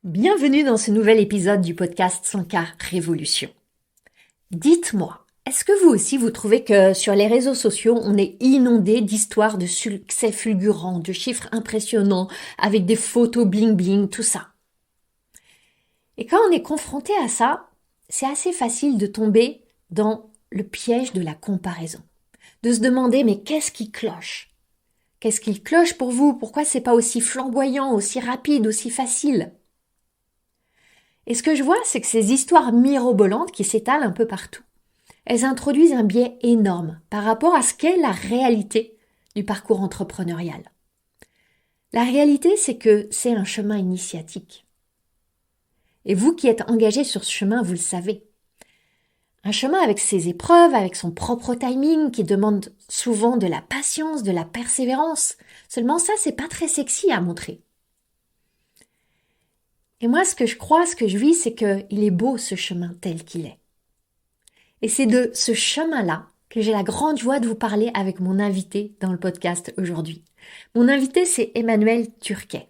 Bienvenue dans ce nouvel épisode du podcast 100K Révolution. Dites-moi, est-ce que vous aussi vous trouvez que sur les réseaux sociaux, on est inondé d'histoires de succès fulgurants, de chiffres impressionnants, avec des photos bling bling, tout ça? Et quand on est confronté à ça, c'est assez facile de tomber dans le piège de la comparaison. De se demander, mais qu'est-ce qui cloche? Qu'est-ce qui cloche pour vous? Pourquoi c'est pas aussi flamboyant, aussi rapide, aussi facile? Et ce que je vois, c'est que ces histoires mirobolantes qui s'étalent un peu partout, elles introduisent un biais énorme par rapport à ce qu'est la réalité du parcours entrepreneurial. La réalité, c'est que c'est un chemin initiatique. Et vous qui êtes engagé sur ce chemin, vous le savez. Un chemin avec ses épreuves, avec son propre timing, qui demande souvent de la patience, de la persévérance. Seulement ça, c'est pas très sexy à montrer. Et moi, ce que je crois, ce que je vis, c'est qu'il est beau ce chemin tel qu'il est. Et c'est de ce chemin-là que j'ai la grande joie de vous parler avec mon invité dans le podcast aujourd'hui. Mon invité, c'est Emmanuelle Turquet.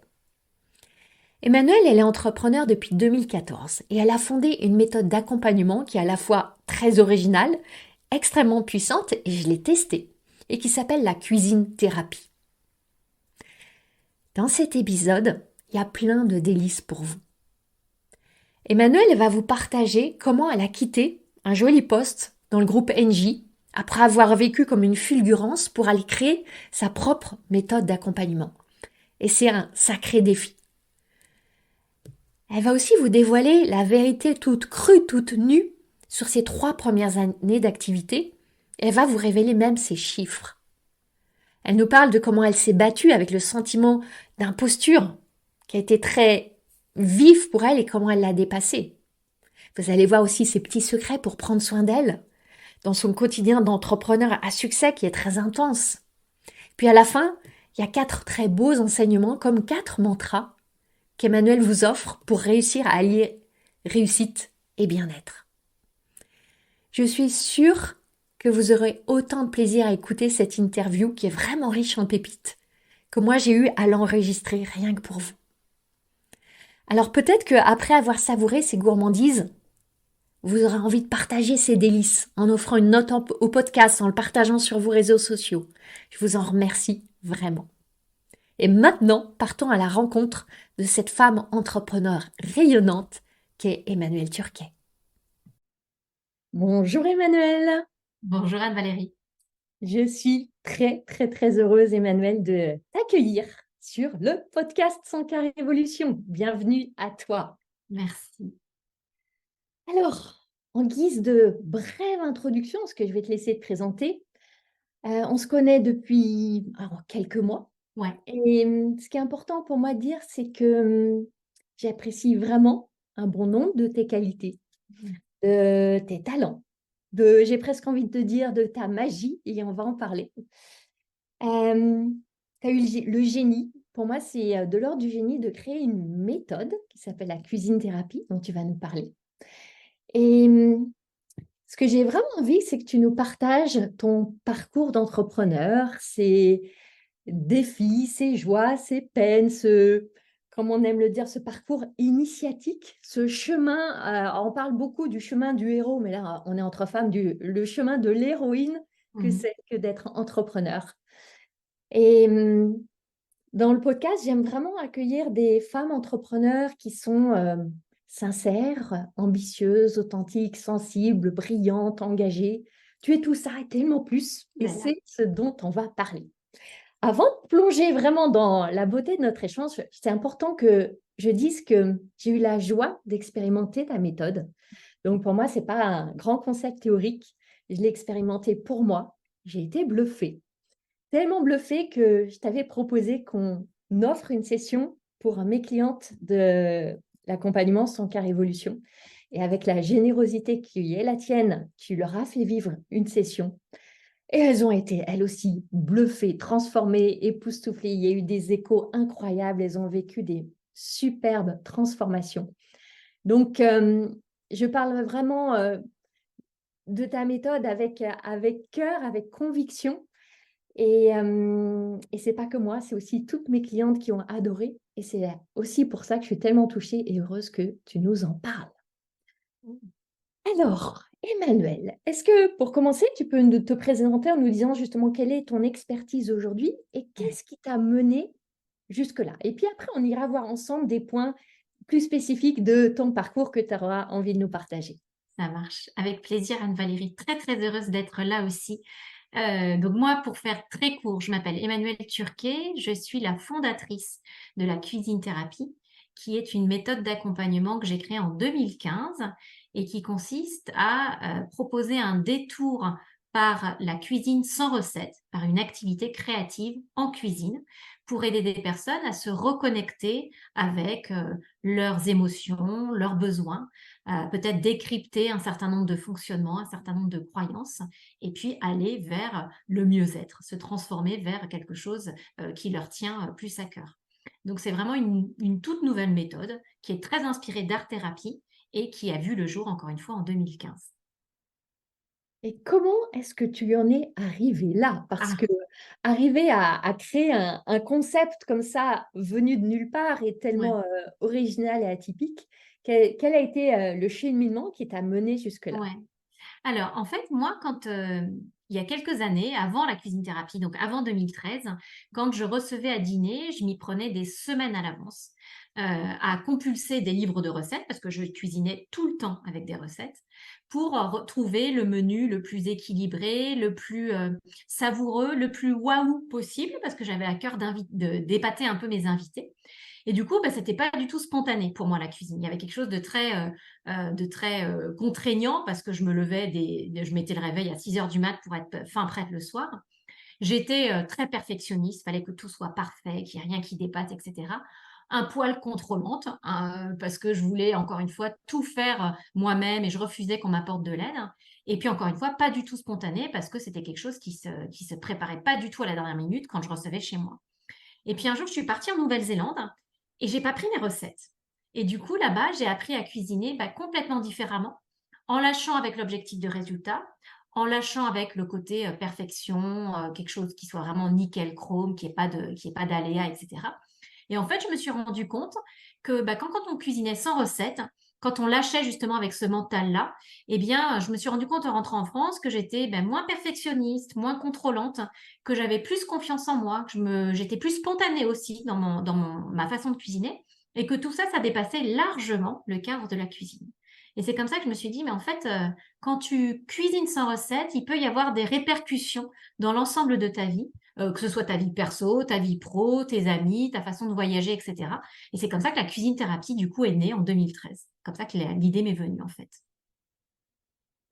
Emmanuelle, elle est entrepreneur depuis 2014 et elle a fondé une méthode d'accompagnement qui est à la fois très originale, extrêmement puissante, et je l'ai testée, et qui s'appelle la cuisine thérapie. Dans cet épisode, il y a plein de délices pour vous. Emmanuelle va vous partager comment elle a quitté un joli poste dans le groupe Engie après avoir vécu comme une fulgurance pour aller créer sa propre méthode d'accompagnement. Et c'est un sacré défi. Elle va aussi vous dévoiler la vérité toute crue, toute nue sur ses 3 premières années d'activité. Elle va vous révéler même ses chiffres. Elle nous parle de comment elle s'est battue avec le sentiment d'imposture qui a été très vif pour elle et comment elle l'a dépassé. Vous allez voir aussi ses petits secrets pour prendre soin d'elle dans son quotidien d'entrepreneur à succès qui est très intense. Puis à la fin, il y a 4 très beaux enseignements comme 4 mantras qu'Emmanuel vous offre pour réussir à allier réussite et bien-être. Je suis sûre que vous aurez autant de plaisir à écouter cette interview qui est vraiment riche en pépites que moi j'ai eu à l'enregistrer rien que pour vous. Alors peut-être qu'après avoir savouré ces gourmandises, vous aurez envie de partager ces délices en offrant une note au podcast, en le partageant sur vos réseaux sociaux. Je vous en remercie vraiment. Et maintenant, partons à la rencontre de cette femme entrepreneur rayonnante qu'est Emmanuelle Turquet. Bonjour Emmanuelle, Bonjour Anne-Valérie. je suis très heureuse Emmanuelle de t'accueillir sur le podcast 100K Révolution. Bienvenue à toi. Merci. Alors, en guise de brève introduction, ce que je vais te laisser te présenter, on se connaît depuis quelques mois. Ouais, Et ce qui est important pour moi de dire, c'est que j'apprécie vraiment un bon nombre de tes qualités, de tes talents, j'ai presque envie de te dire de ta magie, et on va en parler. Tu as eu le génie, pour moi c'est de l'ordre du génie de créer une méthode qui s'appelle la cuisine thérapie, dont tu vas nous parler. Et ce que j'ai vraiment envie, c'est que tu nous partages ton parcours d'entrepreneur, ses défis, ses joies, ses peines, comme on aime le dire, ce parcours initiatique, ce chemin. On parle beaucoup du chemin du héros, mais là, on est entre femmes, le chemin de l'héroïne que mhm. c'est que d'être entrepreneur. Et dans le podcast, j'aime vraiment accueillir des femmes entrepreneurs qui sont sincères, ambitieuses, authentiques, sensibles, brillantes, engagées. Tu es tout ça et tellement plus, et Voilà. c'est ce dont on va parler. Avant de plonger vraiment dans la beauté de notre échange, c'est important que je dise que j'ai eu la joie d'expérimenter ta méthode. Donc pour moi, ce n'est pas un grand concept théorique. Je l'ai expérimenté pour moi. J'ai été bluffée. Tellement bluffée que je t'avais proposé qu'on offre une session pour mes clientes de l'accompagnement 100K Révolution. Et avec la générosité qui est la tienne, tu leur as fait vivre une session. Et elles ont été, elles aussi, bluffées, transformées, époustouflées. Il y a eu des échos incroyables. Elles ont vécu des superbes transformations. Donc, je parle vraiment de ta méthode avec cœur, avec conviction. Et c'est pas que moi, c'est aussi toutes mes clientes qui ont adoré. Et c'est aussi pour ça que je suis tellement touchée et heureuse que tu nous en parles. Alors, Emmanuel, est-ce que pour commencer, tu peux te présenter en nous disant justement quelle est ton expertise aujourd'hui et Ouais, qu'est-ce qui t'a mené jusque-là? Et puis après, on ira voir ensemble des points plus spécifiques de ton parcours que tu auras envie de nous partager. ça marche. Avec plaisir, Anne-Valérie. Très, très heureuse d'être là aussi. Donc moi, pour faire très court, je m'appelle Emmanuelle Turquet. Je suis la fondatrice de la cuisine thérapie, qui est une méthode d'accompagnement que j'ai créée en 2015 et qui consiste à proposer un détour par la cuisine sans recette, par une activité créative en cuisine, pour aider des personnes à se reconnecter avec leurs émotions, leurs besoins, peut-être décrypter un certain nombre de fonctionnements, un certain nombre de croyances, et puis aller vers le mieux-être, se transformer vers quelque chose qui leur tient plus à cœur. Donc c'est vraiment une toute nouvelle méthode qui est très inspirée d'art-thérapie et qui a vu le jour, encore une fois, en 2015. Et comment est-ce que tu en es arrivé là? Parce que Ah, arriver à créer un concept comme ça, venu de nulle part et ouais. tellement original et atypique, quel a été le cheminement qui t'a mené jusque-là? Ouais. Alors, en fait, moi, il y a quelques années, avant la cuisine thérapie, donc avant 2013, quand je recevais à dîner, je m'y prenais des semaines à l'avance à compulser des livres de recettes, parce que je cuisinais tout le temps avec des recettes, pour retrouver le menu le plus équilibré, le plus savoureux, le plus waouh possible, parce que j'avais à cœur d'épater un peu mes invités. Et du coup, bah, c'était pas du tout spontané pour moi la cuisine. Il y avait quelque chose de très contraignant parce que je mettais le réveil à 6 heures du mat pour être fin prête le soir. J'étais très perfectionniste, fallait que tout soit parfait, qu'il n'y ait rien qui dépasse, etc. Un poil contrôlante, hein, parce que je voulais encore une fois tout faire moi-même et je refusais qu'on m'apporte de l'aide. Et puis encore une fois, pas du tout spontané parce que c'était quelque chose qui se préparait pas du tout à la dernière minute quand je recevais chez moi. Et puis un jour, je suis partie en Nouvelle-Zélande et j'ai pas pris mes recettes. Et du coup, là-bas, j'ai appris à cuisiner complètement différemment, en lâchant avec l'objectif de résultat, en lâchant avec le côté perfection, quelque chose qui soit vraiment nickel chrome, qui ait pas d'aléa, etc. Et en fait, je me suis rendu compte que quand on cuisinait sans recette, quand on lâchait justement avec ce mental-là, eh bien, je me suis rendu compte en rentrant en France que j'étais moins perfectionniste, moins contrôlante, que j'avais plus confiance en moi, j'étais plus spontanée aussi ma façon de cuisiner, et que tout ça, ça dépassait largement le cadre de la cuisine. Et c'est comme ça que je me suis dit, mais en fait, quand tu cuisines sans recette, il peut y avoir des répercussions dans l'ensemble de ta vie, que ce soit ta vie perso, ta vie pro, tes amis, ta façon de voyager, etc. Et c'est comme ça que la cuisine thérapie, du coup, est née en 2013. Comme ça que l'idée m'est venue, en fait.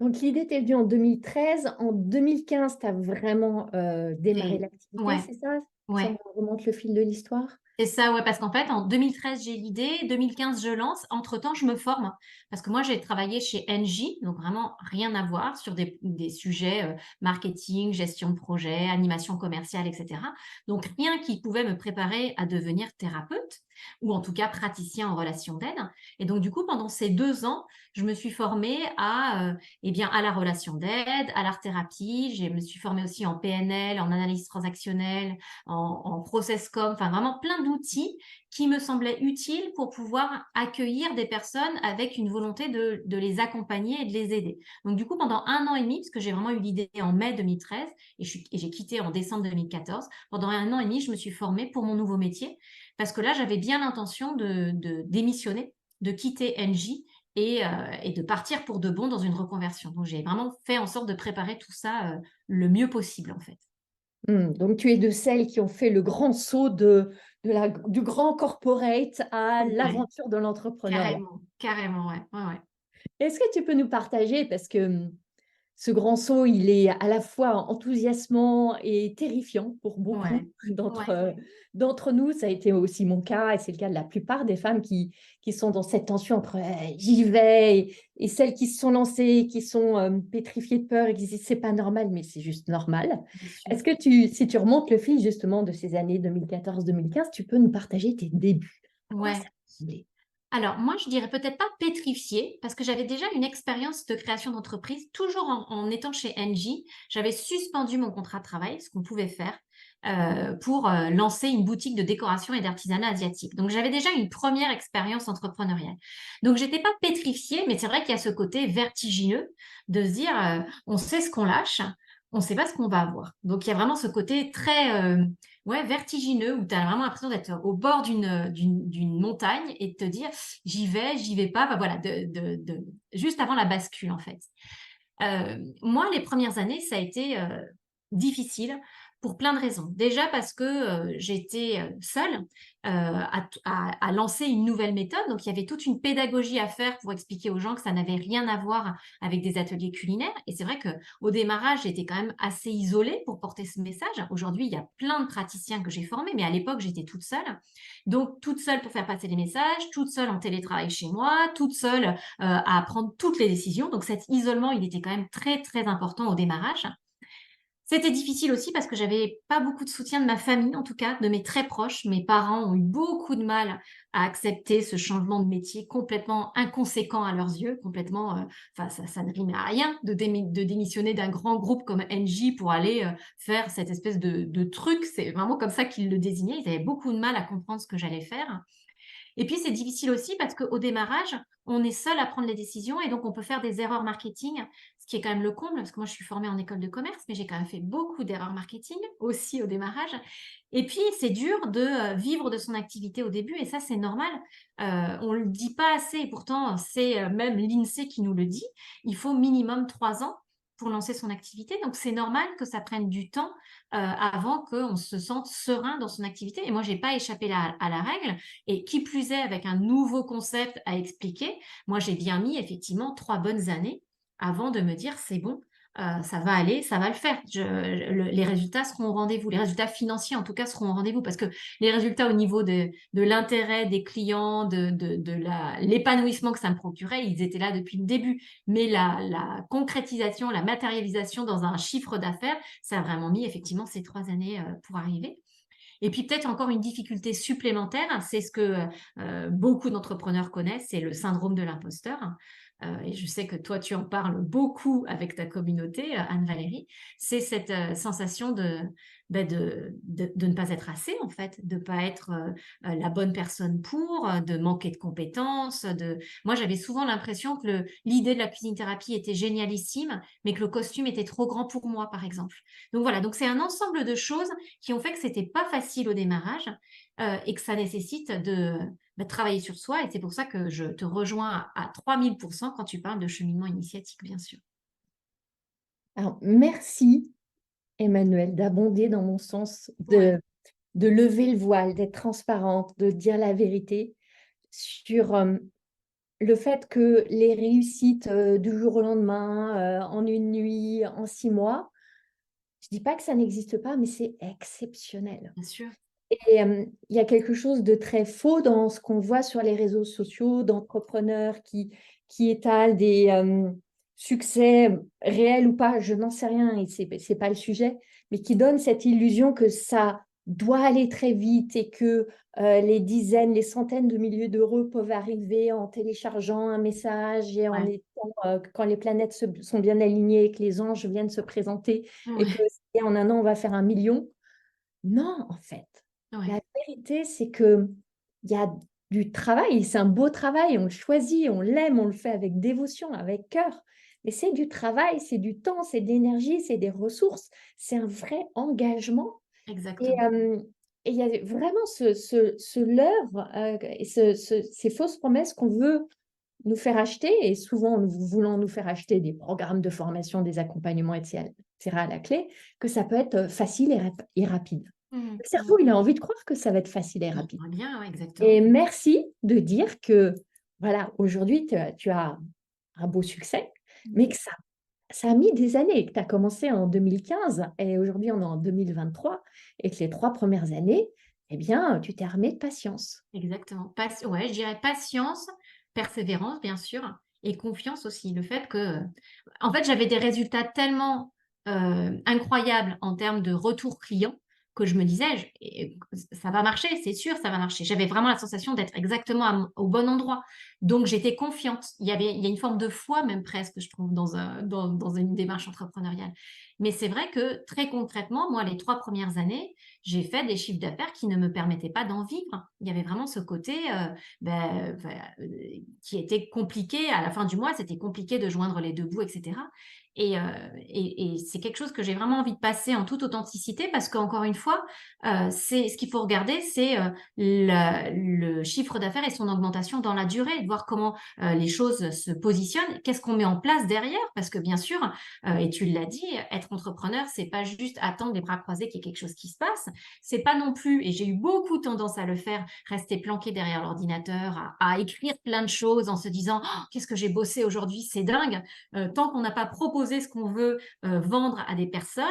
Donc l'idée t'est venue en 2013. En 2015, tu as vraiment démarré l'activité, Ouais, c'est ça? Si ouais. on remonte le fil de l'histoire. C'est ça, ouais, parce qu'en fait, en 2013, j'ai l'idée, 2015, je lance. Entre-temps, je me forme. Parce que moi, j'ai travaillé chez Engie, donc vraiment rien à voir sur des sujets marketing, gestion de projet, animation commerciale, etc. Donc, rien qui pouvait me préparer à devenir thérapeute ou en tout cas praticien en relation d'aide. Et donc, du coup, pendant ces 2 ans, je me suis formée à la relation d'aide, à l'art-thérapie. Je me suis formée aussi en PNL, en analyse transactionnelle, en process com, enfin vraiment plein d'outils qui me semblaient utiles pour pouvoir accueillir des personnes avec une volonté de les accompagner et de les aider. Donc du coup, pendant 1 an et demi, parce que j'ai vraiment eu l'idée en mai 2013 et j'ai quitté en décembre 2014, pendant 1 an et demi, je me suis formée pour mon nouveau métier parce que là, j'avais bien l'intention de démissionner, de quitter NJ et de partir pour de bon dans une reconversion. Donc j'ai vraiment fait en sorte de préparer tout ça le mieux possible en fait. Donc tu es de celles qui ont fait le grand saut du grand corporate à Ouais, l'aventure de l'entrepreneuriat. carrément, carrément, ouais, ouais, ouais. Est-ce que tu peux nous partager, parce que ce grand saut, il est à la fois enthousiasmant et terrifiant pour beaucoup Ouais, d'entre ouais, d'entre nous. Ça a été aussi mon cas et c'est le cas de la plupart des femmes qui sont dans cette tension entre j'y vais et celles qui se sont lancées, qui sont pétrifiées de peur et qui disent c'est pas normal, mais c'est juste normal. bien sûr. Est-ce que si tu remontes le fil justement de ces années 2014-2015, tu peux nous partager tes débuts? À quoi ça Ouais. ressemblait? Alors, moi, je dirais peut-être pas pétrifiée, parce que j'avais déjà une expérience de création d'entreprise, toujours en étant chez Engie. J'avais suspendu mon contrat de travail, ce qu'on pouvait faire, pour lancer une boutique de décoration et d'artisanat asiatique. Donc, j'avais déjà une première expérience entrepreneuriale. Donc, j'étais pas pétrifiée, mais c'est vrai qu'il y a ce côté vertigineux de se dire, on sait ce qu'on lâche, on sait pas ce qu'on va avoir. Donc, il y a vraiment ce côté très, ouais, vertigineux, où tu as vraiment l'impression d'être au bord d'une montagne et de te dire, j'y vais pas, bah voilà, juste avant la bascule, en fait. Moi, les premières années, ça a été difficile pour plein de raisons. Déjà parce que j'étais seule à lancer une nouvelle méthode. Donc, il y avait toute une pédagogie à faire pour expliquer aux gens que ça n'avait rien à voir avec des ateliers culinaires. Et c'est vrai qu'au démarrage, j'étais quand même assez isolée pour porter ce message. Aujourd'hui, il y a plein de praticiens que j'ai formés, mais à l'époque, j'étais toute seule. Donc, toute seule pour faire passer les messages, toute seule en télétravail chez moi, toute seule à prendre toutes les décisions. Donc cet isolement, il était quand même très, très important au démarrage. C'était difficile aussi parce que j'avais pas beaucoup de soutien de ma famille, en tout cas, de mes très proches. Mes parents ont eu beaucoup de mal à accepter ce changement de métier complètement inconséquent à leurs yeux, complètement, enfin, ça ne rime à rien de démissionner d'un grand groupe comme Engie pour aller faire cette espèce de truc. C'est vraiment comme ça qu'ils le désignaient. Ils avaient beaucoup de mal à comprendre ce que j'allais faire. Et puis, c'est difficile aussi parce qu'au démarrage, on est seul à prendre les décisions et donc on peut faire des erreurs marketing, ce qui est quand même le comble, parce que moi, je suis formée en école de commerce, mais j'ai quand même fait beaucoup d'erreurs marketing aussi au démarrage. Et puis, c'est dur de vivre de son activité au début et ça, c'est normal. On ne le dit pas assez et pourtant, c'est même l'INSEE qui nous le dit. Il faut minimum 3 ans pour lancer son activité. Donc, c'est normal que ça prenne du temps avant qu'on se sente serein dans son activité. Et moi, j'ai pas échappé à la règle. Et qui plus est, avec un nouveau concept à expliquer, moi, j'ai bien mis effectivement 3 bonnes années avant de me dire, c'est bon, ça va aller, ça va le faire. Les résultats seront au rendez-vous. Les résultats financiers, en tout cas, seront au rendez-vous parce que les résultats au niveau de l'intérêt des clients, l'épanouissement que ça me procurait, ils étaient là depuis le début. Mais la concrétisation, la matérialisation dans un chiffre d'affaires, ça a vraiment mis effectivement ces 3 années pour arriver. Et puis peut-être encore une difficulté supplémentaire, c'est ce que beaucoup d'entrepreneurs connaissent, c'est le syndrome de l'imposteur. Et je sais que toi, tu en parles beaucoup avec ta communauté, Anne-Valérie. C'est cette sensation de ne pas être assez, en fait, de ne pas être la bonne personne pour, de manquer de compétences. Moi, j'avais souvent l'impression que l'idée de la cuisine thérapie était génialissime, mais que le costume était trop grand pour moi, par exemple. Donc voilà, donc c'est un ensemble de choses qui ont fait que c'était pas facile au démarrage et que ça nécessite de travailler sur soi. Et c'est pour ça que je te rejoins à 3000% quand tu parles de cheminement initiatique, bien sûr. Alors, merci Emmanuel d'abonder dans mon sens, Ouais, de lever le voile, d'être transparente, de dire la vérité sur le fait que les réussites du jour au lendemain, en une nuit, en 6 mois, je dis pas que ça n'existe pas, mais c'est exceptionnel. bien sûr. Et il y a quelque chose de très faux dans ce qu'on voit sur les réseaux sociaux d'entrepreneurs qui étalent des succès réels ou pas, je n'en sais rien, et c'est pas le sujet, mais qui donnent cette illusion que ça doit aller très vite et que les dizaines, les centaines de milliers d'euros peuvent arriver en téléchargeant un message et en Ouais, étant, quand les planètes sont bien alignées, que les anges viennent se présenter et que ouais, en un an, on va faire 1 million. Non, en fait. La ouais. vérité, c'est que il y a du travail, c'est un beau travail, on le choisit, on l'aime, on le fait avec dévotion, avec cœur. Mais c'est du travail, c'est du temps, c'est de l'énergie, c'est des ressources, c'est un vrai engagement. Et Exactement. et il y a vraiment ce leurre et ces fausses promesses qu'on veut nous faire acheter, et souvent nous voulons nous faire acheter des programmes de formation, des accompagnements, etc. à la clé, que ça peut être facile et rapide. Mhm, Le mhm. cerveau, il a envie de croire que ça va être facile et Il rapide. aimerait bien, ouais, Et exactement. merci de dire que, voilà, aujourd'hui, tu as un beau succès, Mhm. mais que ça a mis des années, que tu as commencé en 2015 et aujourd'hui, on est en 2023, et que les 3 premières années, eh bien, tu t'es armé de patience. Exactement. Ouais, je dirais patience, persévérance, bien sûr, et confiance aussi. Le fait que, en fait, j'avais des résultats tellement incroyables en termes de retour client que je me disais, ça va marcher, c'est sûr, ça va marcher. J'avais vraiment la sensation d'être exactement au bon endroit. Donc, j'étais confiante. Il y a une forme de foi, même presque, je trouve, dans une démarche entrepreneuriale. Mais c'est vrai que très concrètement, moi, les 3 premières années, j'ai fait des chiffres d'affaires qui ne me permettaient pas d'en vivre. Il y avait vraiment ce côté qui était compliqué. À la fin du mois, c'était compliqué de joindre les deux bouts, etc. Et c'est quelque chose que j'ai vraiment envie de passer en toute authenticité parce qu'encore une fois, c'est ce qu'il faut regarder, c'est le chiffre d'affaires et son augmentation dans la durée, de voir comment les choses se positionnent, qu'est-ce qu'on met en place derrière, parce que bien sûr, et tu l'as dit, être entrepreneur, c'est pas juste attendre les bras croisés qu'il y ait quelque chose qui se passe, c'est pas non plus, et j'ai eu beaucoup tendance à le faire, rester planqué derrière l'ordinateur, à écrire plein de choses en se disant oh, qu'est-ce que j'ai bossé aujourd'hui, c'est dingue. Tant qu'on n'a pas proposé ce qu'on veut vendre à des personnes,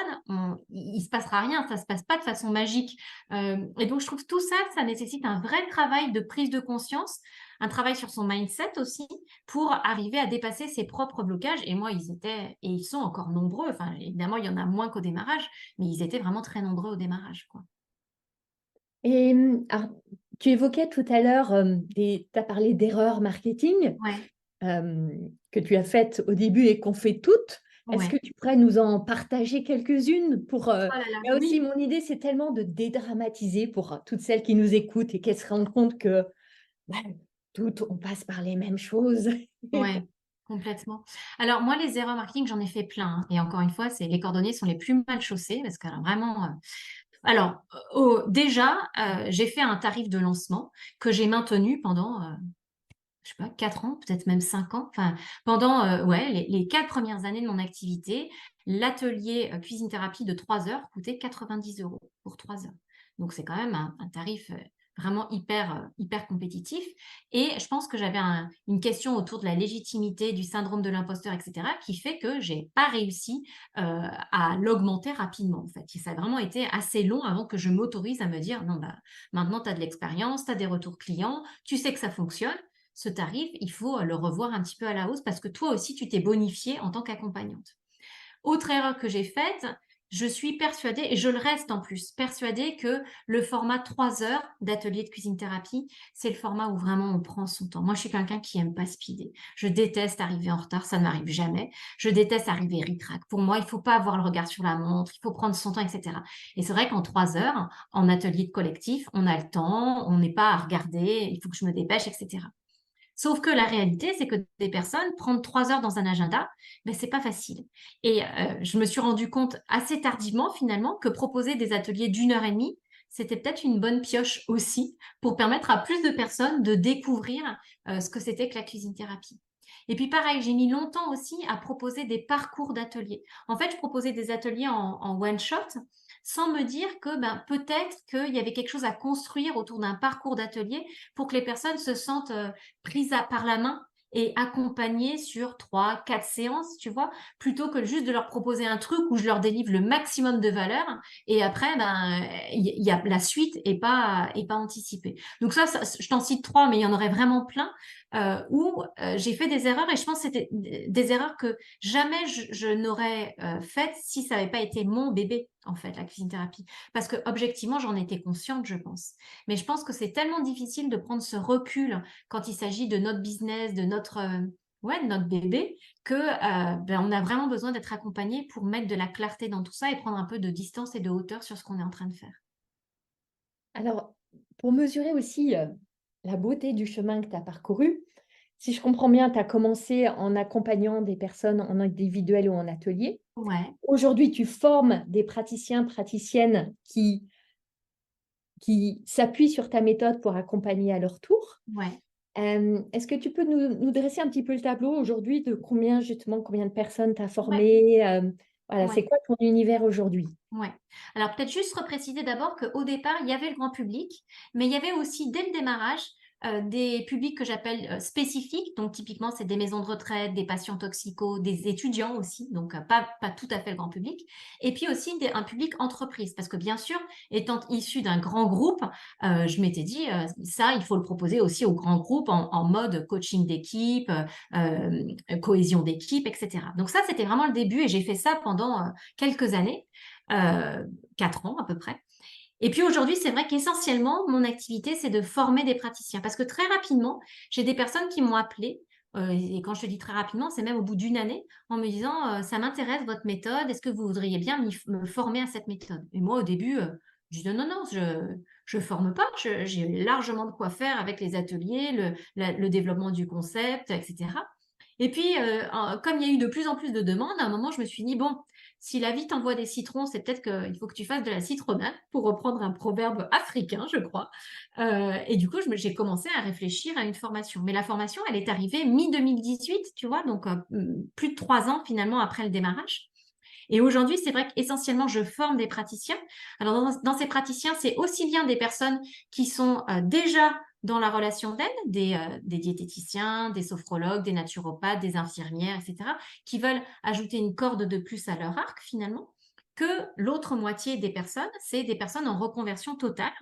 il se passera rien, ça se passe pas de façon magique. Et donc je trouve tout ça, ça nécessite un vrai travail de prise de conscience, un travail sur son mindset aussi, pour arriver à dépasser ses propres blocages. Et moi, ils étaient, et ils sont encore nombreux. Enfin, évidemment, il y en a moins qu'au démarrage, mais ils étaient vraiment très nombreux au démarrage, quoi. Et alors, tu évoquais tout à l'heure, tu as parlé d'erreurs marketing Ouais, que tu as faites au début et qu'on fait toutes. Est-ce que ouais. tu pourrais nous en partager quelques-unes pour, Oh là là, là aussi, oui, mon idée, c'est tellement de dédramatiser pour toutes celles qui nous écoutent et qu'elles se rendent compte que bah, toutes, on passe par les mêmes choses. ouais, complètement. Alors moi, les erreurs marketing, j'en ai fait plein, hein. Et encore une fois, c'est les cordonniers sont les plus mal chaussés parce que alors, vraiment. Alors, déjà, j'ai fait un tarif de lancement que j'ai maintenu pendant, je sais pas, 4 ans, peut-être même 5 ans. Enfin, pendant ouais, les 4 premières années de mon activité, l'atelier cuisine thérapie de 3 heures coûtait 90 € pour 3 heures. Donc, c'est quand même un tarif vraiment hyper compétitif. Et je pense que j'avais une question autour de la légitimité, du syndrome de l'imposteur, etc., qui fait que j'ai pas réussi à l'augmenter rapidement, en fait. Et ça a vraiment été assez long avant que je m'autorise à me dire, non, bah, maintenant, tu as de l'expérience, tu as des retours clients, tu sais que ça fonctionne ce tarif, il faut le revoir un petit peu à la hausse parce que toi aussi, tu t'es bonifiée en tant qu'accompagnante. Autre erreur que j'ai faite, je suis persuadée, et je le reste en plus, persuadée que le format 3 heures d'atelier de cuisine thérapie, c'est le format où vraiment on prend son temps. Moi, je suis quelqu'un qui aime pas speeder. Je déteste arriver en retard, ça ne m'arrive jamais. Je déteste arriver ric-rac. Pour moi, il faut pas avoir le regard sur la montre, il faut prendre son temps, etc. Et c'est vrai qu'en 3 heures, en atelier de collectif, on a le temps, on n'est pas à regarder, il faut que je me dépêche, etc. Sauf que la réalité, c'est que des personnes, prendre 3 heures dans un agenda, ben, c'est pas facile. Et je me suis rendu compte assez tardivement, finalement, que proposer des ateliers d'1 heure et demie, c'était peut-être une bonne pioche aussi pour permettre à plus de personnes de découvrir ce que c'était que la cuisine thérapie. Et puis pareil, j'ai mis longtemps aussi à proposer des parcours d'ateliers. En fait, je proposais des ateliers en one shot sans me dire que ben, peut-être qu'il y avait quelque chose à construire autour d'un parcours d'atelier pour que les personnes se sentent prises par la main et accompagnées sur 3, 4 séances, tu vois, plutôt que juste de leur proposer un truc où je leur délivre le maximum de valeur et après, ben, la suite est pas anticipée. Donc ça, je t'en cite 3, mais il y en aurait vraiment plein où j'ai fait des erreurs et je pense que c'était des erreurs que jamais je n'aurais faites si ça n'avait pas été mon bébé, en fait, la cuisine thérapie. Parce que objectivement, j'en étais consciente, je pense. Mais je pense que c'est tellement difficile de prendre ce recul quand il s'agit de notre business, de notre bébé, que ben, on a vraiment besoin d'être accompagné pour mettre de la clarté dans tout ça et prendre un peu de distance et de hauteur sur ce qu'on est en train de faire. Alors, pour mesurer aussi la beauté du chemin que tu as parcouru, si je comprends bien, tu as commencé en accompagnant des personnes en individuel ou en atelier. Ouais, Aujourd'hui, tu formes des praticiens, praticiennes qui s'appuient sur ta méthode pour accompagner à leur tour. ouais, Est-ce que tu peux nous dresser un petit peu le tableau aujourd'hui de justement, combien de personnes tu as ouais, formées voilà, c'est ouais. quoi ton univers aujourd'hui? Ouais. Alors peut-être juste repréciser d'abord qu'au départ, il y avait le grand public, mais il y avait aussi dès le démarrage des publics que j'appelle spécifiques. Donc typiquement, c'est des maisons de retraite, des patients toxicos, des étudiants aussi, donc pas tout à fait le grand public. Et puis aussi un public entreprise, parce que bien sûr, étant issu d'un grand groupe, je m'étais dit, ça, il faut le proposer aussi au grand groupe en mode coaching d'équipe, cohésion d'équipe, etc. Donc ça, c'était vraiment le début et j'ai fait ça pendant quelques années, 4 ans à peu près. Et puis aujourd'hui, c'est vrai qu'essentiellement, mon activité, c'est de former des praticiens. Parce que très rapidement, j'ai des personnes qui m'ont appelé. Et quand je te dis très rapidement, c'est même au bout d'une année, en me disant ça m'intéresse votre méthode, est-ce que vous voudriez bien me former à cette méthode? Et moi, au début, je dis non, non, non, je forme pas, j'ai largement de quoi faire avec les ateliers, le développement du concept, etc. Et puis, comme il y a eu de plus en plus de demandes, à un moment, je me suis dit, bon, si la vie t'envoie des citrons, c'est peut-être qu'il faut que tu fasses de la citronnade, pour reprendre un proverbe africain, je crois. Et du coup, j'ai commencé à réfléchir à une formation. Mais la formation, elle est arrivée mi-2018, tu vois, donc plus de 3 ans finalement après le démarrage. Et aujourd'hui, c'est vrai qu'essentiellement, je forme des praticiens. Alors, dans ces praticiens, c'est aussi bien des personnes qui sont déjà dans la relation d'aide, des diététiciens, des sophrologues, des naturopathes, des infirmières, etc., qui veulent ajouter une corde de plus à leur arc, finalement, que l'autre moitié des personnes, c'est des personnes en reconversion totale,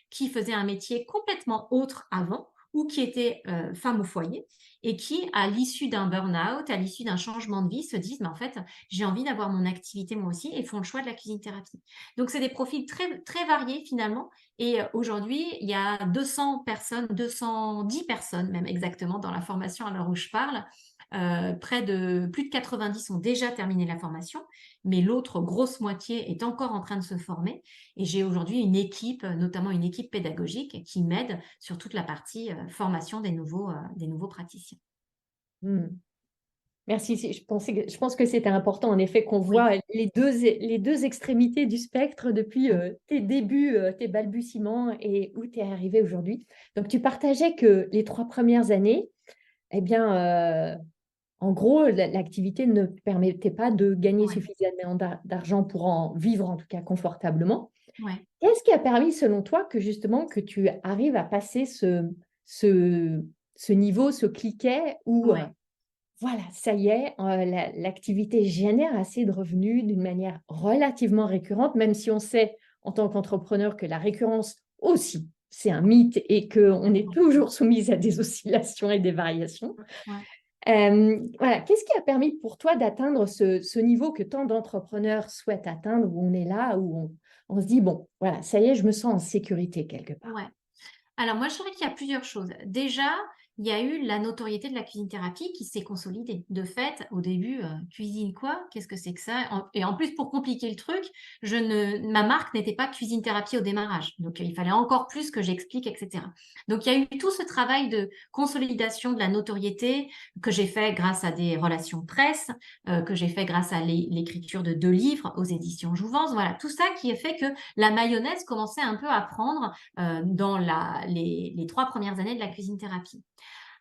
qui faisaient un métier complètement autre avant, ou qui étaient femmes au foyer, et qui, à l'issue d'un burn-out, à l'issue d'un changement de vie, se disent, mais en fait, j'ai envie d'avoir mon activité moi aussi et font le choix de la cuisine thérapie. Donc, c'est des profils très, très variés finalement. Et aujourd'hui, il y a 200 personnes, 210 personnes même exactement dans la formation à l'heure où je parle. Plus de 90 ont déjà terminé la formation, mais l'autre grosse moitié est encore en train de se former. Et j'ai aujourd'hui une équipe, notamment une équipe pédagogique, qui m'aide sur toute la partie formation des nouveaux praticiens. Hmm. Merci. Je pense que c'était important, en effet, qu'on Oui, voit les deux extrémités du spectre depuis oui, tes débuts, tes balbutiements et où tu es arrivé aujourd'hui. Donc, tu partageais que les 3 premières années, eh bien, en gros, l'activité ne permettait pas de gagner ouais, suffisamment d'argent pour en vivre, en tout cas confortablement. ouais, Qu'est-ce qui a permis, selon toi, que justement que tu arrives à passer ce, ce niveau, ce cliquet où ouais. voilà, ça y est, l'activité génère assez de revenus d'une manière relativement récurrente, même si on sait en tant qu'entrepreneur que la récurrence aussi, c'est un mythe et qu'on est toujours soumise à des oscillations et des variations. Ouais. Voilà, qu'est-ce qui a permis pour toi d'atteindre ce niveau que tant d'entrepreneurs souhaitent atteindre, où on est là, où on se dit, bon, voilà, ça y est, je me sens en sécurité quelque part. Ouais. Alors moi, je dirais qu'il y a plusieurs choses. Déjà, il y a eu la notoriété de la cuisine thérapie qui s'est consolidée. De fait, au début, cuisine quoi? Qu'est-ce que c'est que ça? Et en plus, pour compliquer le truc, ma marque n'était pas cuisine thérapie au démarrage. Donc, il fallait encore plus que j'explique, etc. Donc, il y a eu tout ce travail de consolidation de la notoriété que j'ai fait grâce à des relations presse, que j'ai fait grâce à l'écriture de 2 livres aux éditions Jouvence. Voilà, tout ça qui a fait que la mayonnaise commençait un peu à prendre dans les 3 premières années de la cuisine thérapie.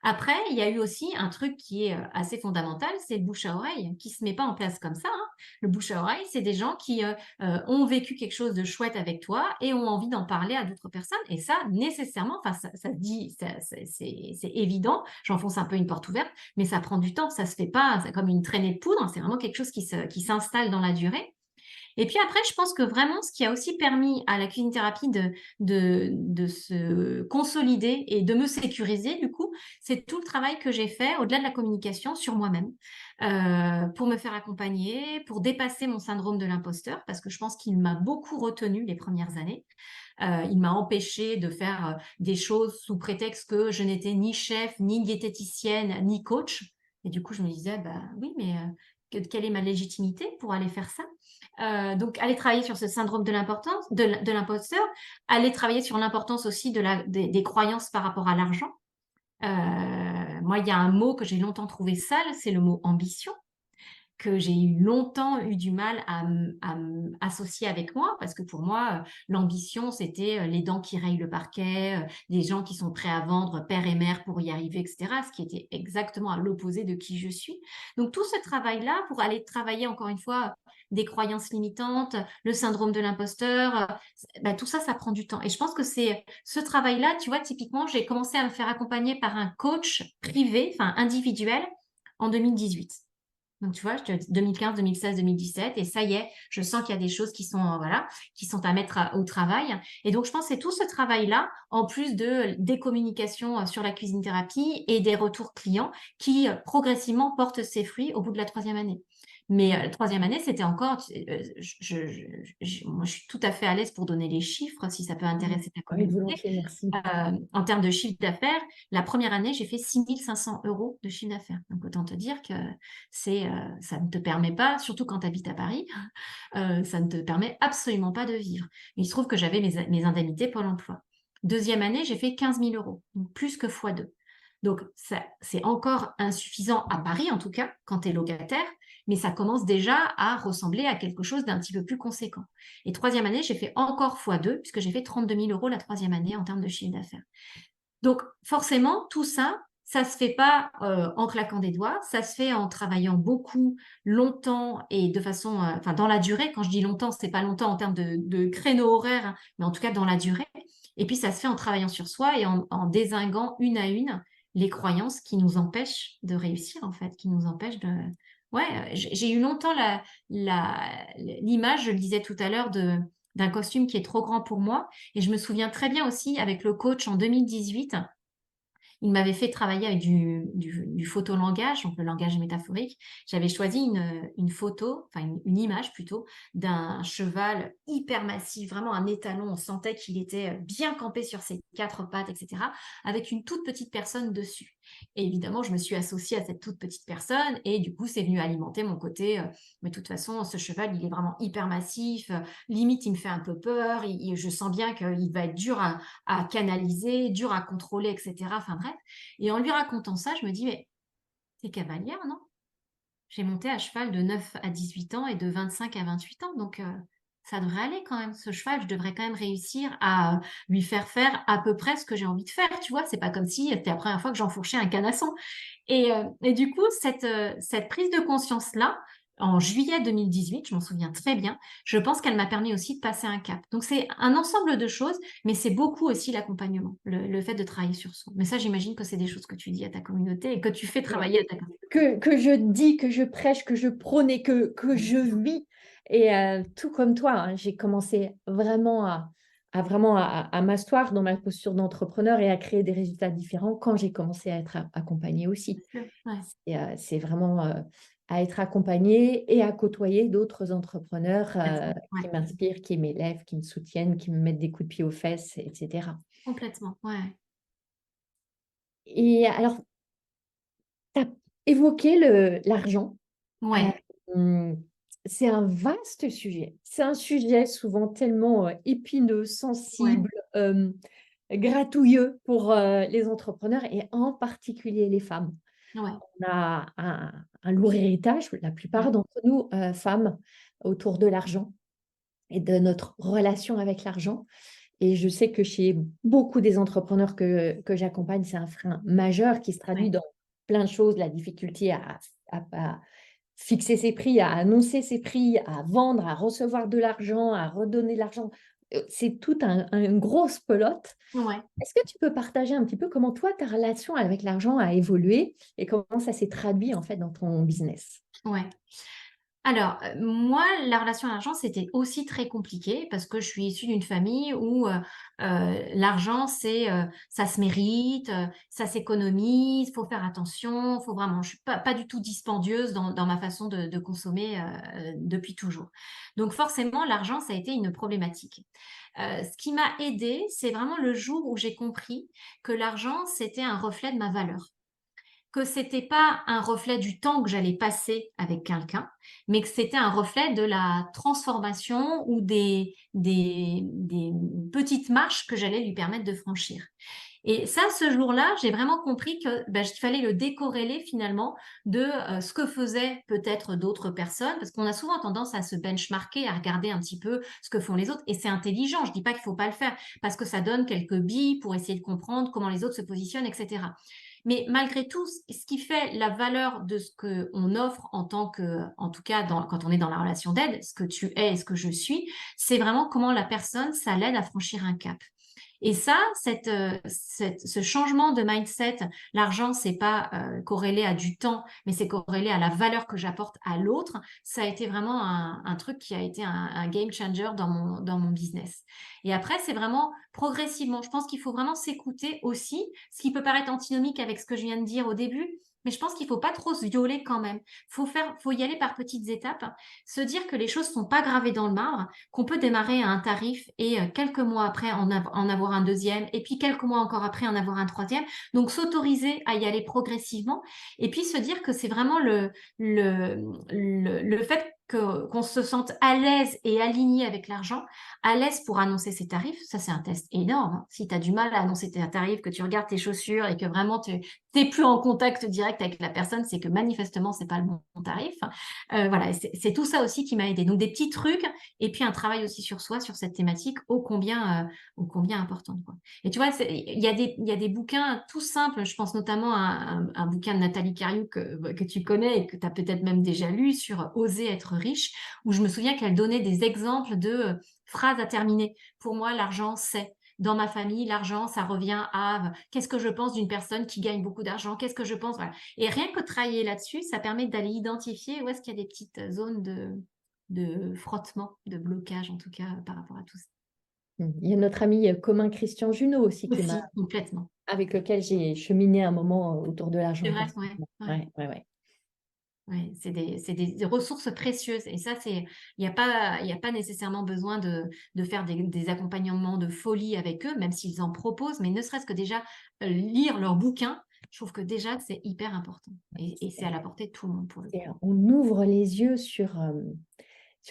Après, il y a eu aussi un truc qui est assez fondamental, c'est le bouche à oreille, qui se met pas en place comme ça, hein. Le bouche à oreille, c'est des gens qui ont vécu quelque chose de chouette avec toi et ont envie d'en parler à d'autres personnes. Et ça, nécessairement, enfin, ça se dit, c'est évident, j'enfonce un peu une porte ouverte, mais ça prend du temps, ça se fait pas comme une traînée de poudre, c'est vraiment quelque chose qui s'installe dans la durée. Et puis après, je pense que vraiment, ce qui a aussi permis à la cuisine thérapie de se consolider et de me sécuriser, du coup, c'est tout le travail que j'ai fait au-delà de la communication sur moi-même, pour me faire accompagner, pour dépasser mon syndrome de l'imposteur, parce que je pense qu'il m'a beaucoup retenue les premières années. Il m'a empêché de faire des choses sous prétexte que je n'étais ni chef, ni diététicienne, ni coach. Et du coup, je me disais, bah oui, mais quelle est ma légitimité pour aller faire ça? Donc, aller travailler sur ce syndrome de l'importance, de l'imposteur, aller travailler sur l'importance aussi des croyances par rapport à l'argent. Moi, il y a un mot que j'ai longtemps trouvé sale, c'est le mot ambition, que j'ai longtemps eu du mal à associer avec moi, parce que pour moi, l'ambition, c'était les dents qui rayent le parquet, des gens qui sont prêts à vendre père et mère pour y arriver, etc., ce qui était exactement à l'opposé de qui je suis. Donc tout ce travail-là, pour aller travailler encore une fois des croyances limitantes, le syndrome de l'imposteur, bah, tout ça, ça prend du temps. Et je pense que c'est ce travail-là, tu vois, typiquement, j'ai commencé à me faire accompagner par un coach privé, enfin individuel, en 2018. Donc, tu vois, 2015, 2016, 2017, et ça y est, je sens qu'il y a des choses qui sont, voilà, qui sont à mettre au travail. Et donc, je pense que c'est tout ce travail-là, en plus des communications sur la cuisine thérapie et des retours clients qui progressivement portent ses fruits au bout de la 3e année. Mais la troisième année, c'était encore, moi, je suis tout à fait à l'aise pour donner les chiffres, si ça peut Mhm. intéresser ta Oui, communauté. volontiers, merci. En termes de chiffre d'affaires, la première année, j'ai fait 6 500 € de chiffre d'affaires. Donc, autant te dire que ça ne te permet pas, surtout quand tu habites à Paris, ça ne te permet absolument pas de vivre. Il se trouve que j'avais mes indemnités Pôle emploi. Deuxième année, j'ai fait 15 000 €, donc plus que x2. Donc, ça, c'est encore insuffisant à Paris, en tout cas, quand tu es locataire, mais ça commence déjà à ressembler à quelque chose d'un petit peu plus conséquent. Et troisième année, j'ai fait encore x2, puisque j'ai fait 32 000 € la troisième année en termes de chiffre d'affaires. Donc, forcément, tout ça, ça se fait pas en claquant des doigts, ça se fait en travaillant beaucoup, longtemps et de façon, enfin, dans la durée. Quand je dis longtemps, c'est pas longtemps en termes de créneau horaire, hein, mais en tout cas dans la durée. Et puis, ça se fait en travaillant sur soi et en dézinguant une à une les croyances qui nous empêchent de réussir, en fait, qui nous empêchent de. Ouais, j'ai eu longtemps l'image, je le disais tout à l'heure, d'un costume qui est trop grand pour moi. Et je me souviens très bien aussi avec le coach en 2018, il m'avait fait travailler avec du photolangage, donc le langage métaphorique. J'avais choisi une photo, enfin une image plutôt, d'un cheval hyper massif, vraiment un étalon. On sentait qu'il était bien campé sur ses quatre pattes, etc., avec une toute petite personne dessus. Et évidemment, je me suis associée à cette toute petite personne et du coup, c'est venu alimenter mon côté. Mais de toute façon, ce cheval, il est vraiment hyper massif. Limite, il me fait un peu peur. Je sens bien qu'il va être dur à canaliser, dur à contrôler, etc. Enfin bref. Et en lui racontant ça, je me dis, mais t'es cavalière, non? J'ai monté à cheval de 9 à 18 ans et de 25 à 28 ans, donc ça devrait aller quand même. Ce cheval, je devrais quand même réussir à lui faire à peu près ce que j'ai envie de faire, tu vois. C'est pas comme si c'était la première fois que j'enfourchais un canasson. Et du coup, cette prise de conscience-là, en juillet 2018, je m'en souviens très bien, je pense qu'elle m'a permis aussi de passer un cap. Donc, c'est un ensemble de choses, mais c'est beaucoup aussi l'accompagnement, le fait de travailler sur soi. Mais ça, j'imagine que c'est des choses que tu dis à ta communauté et que tu fais travailler à ta communauté. Que je dis, que je prêche, que je prône et que je vis. Et tout comme toi, hein, j'ai commencé vraiment à m'asseoir dans ma posture d'entrepreneur et à créer des résultats différents quand j'ai commencé à être accompagnée aussi. Ouais, Et c'est vraiment à être accompagnée et à côtoyer d'autres entrepreneurs complètement. qui Ouais, m'inspirent, qui m'élèvent, qui me soutiennent, qui me mettent des coups de pied aux fesses, etc. complètement. Ouais. Et alors, tu as évoqué l'argent. Ouais. Euh, c'est un vaste sujet. C'est un sujet souvent tellement épineux, Ouais. sensible, gratouilleux pour les entrepreneurs et en particulier les femmes. Ouais. On a un lourd héritage, la Ouais. plupart d'entre nous, femmes, autour de l'argent et de notre relation avec l'argent. Et je sais que chez beaucoup des entrepreneurs que j'accompagne, c'est un frein majeur qui se traduit Ouais. dans plein de choses, la difficulté à fixer ses prix, à annoncer ses prix, à vendre, à recevoir de l'argent, à redonner de l'argent. C'est tout une grosse pelote. Ouais. Est-ce que tu peux partager un petit peu comment toi, ta relation avec l'argent a évolué et comment ça s'est traduit en fait dans ton business? Ouais. Alors, moi, la relation à l'argent, c'était aussi très compliqué parce que je suis issue d'une famille où l'argent, ça se mérite, ça s'économise, faut faire attention, faut vraiment. Je suis pas du tout dispendieuse dans ma façon de consommer depuis toujours. Donc, forcément, l'argent, ça a été une problématique. Ce qui m'a aidée, c'est vraiment le jour où j'ai compris que l'argent, c'était un reflet de ma valeur, que c'était pas un reflet du temps que j'allais passer avec quelqu'un, mais que c'était un reflet de la transformation ou des petites marches que j'allais lui permettre de franchir. Et ça, ce jour-là, j'ai vraiment compris que il fallait le décorréler finalement de ce que faisaient peut-être d'autres personnes, parce qu'on a souvent tendance à se benchmarker, à regarder un petit peu ce que font les autres, et c'est intelligent. Je dis pas qu'il faut pas le faire, parce que ça donne quelques billes pour essayer de comprendre comment les autres se positionnent, etc. Mais malgré tout, ce qui fait la valeur de ce qu'on offre en tant que, en tout cas, quand on est dans la relation d'aide, ce que tu es et ce que je suis, c'est vraiment comment la personne, ça l'aide à franchir un cap. Et ça, ce changement de mindset, l'argent, c'est pas corrélé à du temps, mais c'est corrélé à la valeur que j'apporte à l'autre. Ça a été vraiment un truc qui a été un game changer dans mon business. Et après, c'est vraiment progressivement. Je pense qu'il faut vraiment s'écouter aussi, ce qui peut paraître antinomique avec ce que je viens de dire au début. Mais je pense qu'il faut pas trop se violer quand même. Faut y aller par petites étapes, se dire que les choses sont pas gravées dans le marbre, qu'on peut démarrer à un tarif et quelques mois après en avoir un deuxième, et puis quelques mois encore après en avoir un troisième. Donc s'autoriser à y aller progressivement, et puis se dire que c'est vraiment le fait qu'on se sente à l'aise et aligné avec l'argent, à l'aise pour annoncer ses tarifs. Ça, c'est un test énorme, hein. Si tu as du mal à annoncer tes tarifs, que tu regardes tes chaussures et que vraiment tu n'es plus en contact direct avec la personne, c'est que manifestement, c'est pas le bon tarif. Voilà, et c'est tout ça aussi qui m'a aidé. Donc, des petits trucs et puis un travail aussi sur soi, sur cette thématique ô combien importante, quoi. Et tu vois, il y a des bouquins tout simples. Je pense notamment à un bouquin de Nathalie Cariou que tu connais et que tu as peut-être même déjà lu sur Oser être riche, où je me souviens qu'elle donnait des exemples de phrases à terminer. Pour moi, l'argent, c'est. Dans ma famille, l'argent, ça revient à qu'est-ce que je pense d'une personne qui gagne beaucoup d'argent, qu'est-ce que je pense, voilà. Et rien que travailler là-dessus, ça permet d'aller identifier où est-ce qu'il y a des petites zones de frottement, de blocage en tout cas par rapport à tout ça. Il y a notre ami commun Christian Junot aussi Aussi, complètement. avec lequel j'ai cheminé un moment autour de C'est l'argent vrai, ouais, personnellement. ouais. Ouais. Ouais, c'est des ressources précieuses. Et ça, il y a pas nécessairement besoin de faire des accompagnements de folie avec eux, même s'ils en proposent, mais ne serait-ce que déjà lire leurs bouquins, je trouve que déjà, c'est hyper important. Et c'est à la portée de tout le monde pour le coup. On ouvre les yeux sur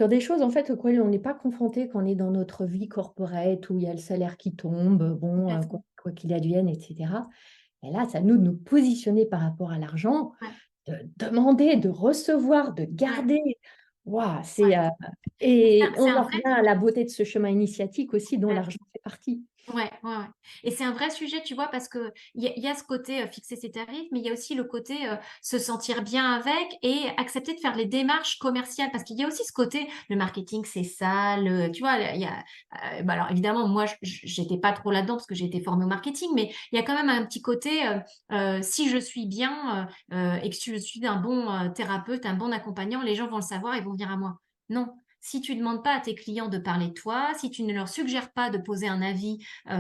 des choses en fait auxquelles on n'est pas confronté quand on est dans notre vie corporate où il y a le salaire qui tombe, bon, Complètement. quoi qu'il advienne, etc. Et là, c'est à nous de nous positionner par rapport à l'argent, Ouais, de demander, de recevoir, de ouais, garder. Waouh, ouais. Mais et c'est on un en vrai revient à la beauté de ce chemin initiatique aussi dont sujet. l'argent fait partie. Ouais, ouais, ouais. Et c'est un vrai sujet, tu vois, parce que il y a ce côté fixer ses tarifs, mais il y a aussi le côté se sentir bien avec et accepter de faire les démarches commerciales. Parce qu'il y a aussi ce côté, le marketing, c'est ça, tu vois, bah alors évidemment, moi, j'étais pas trop là-dedans parce que j'ai été formée au marketing, mais il y a quand même un petit côté, si je suis bien et que si je suis un bon thérapeute, un bon accompagnant, les gens vont le savoir et vont venir à moi. Non. Si tu ne demandes pas à tes clients de parler de toi, si tu ne leur suggères pas de poser un avis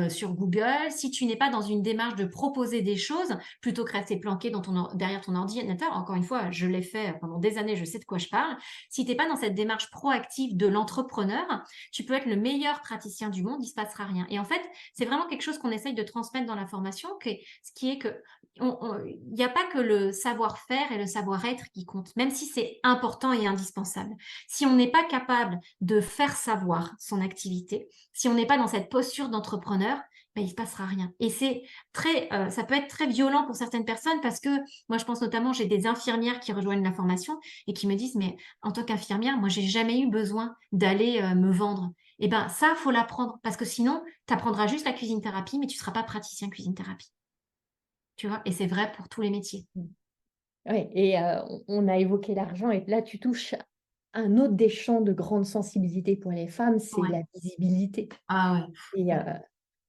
sur Google, si tu n'es pas dans une démarche de proposer des choses, plutôt que rester planqué derrière ton ordinateur, encore une fois, je l'ai fait pendant des années, je sais de quoi je parle, si tu n'es pas dans cette démarche proactive de l'entrepreneur, tu peux être le meilleur praticien du monde, il ne se passera rien. Et en fait, c'est vraiment quelque chose qu'on essaye de transmettre dans la formation, ce qui est que il n'y a pas que le savoir-faire et le savoir-être qui comptent, même si c'est important et indispensable. Si on n'est pas capable de faire savoir son activité, si on n'est pas dans cette posture d'entrepreneur, ben, il se passera rien. Et ça peut être très violent pour certaines personnes parce que moi, je pense notamment, j'ai des infirmières qui rejoignent la formation et qui me disent, mais en tant qu'infirmière, moi, j'ai jamais eu besoin d'aller me vendre. Eh ben, ça, faut l'apprendre parce que sinon, tu apprendras juste la cuisine thérapie, mais tu seras pas praticien cuisine thérapie. Tu vois? Et c'est vrai pour tous les métiers. Oui, et on a évoqué l'argent, et là, tu touches un autre des champs de grande sensibilité pour les femmes, c'est Ouais. la visibilité. Ah ouais. Et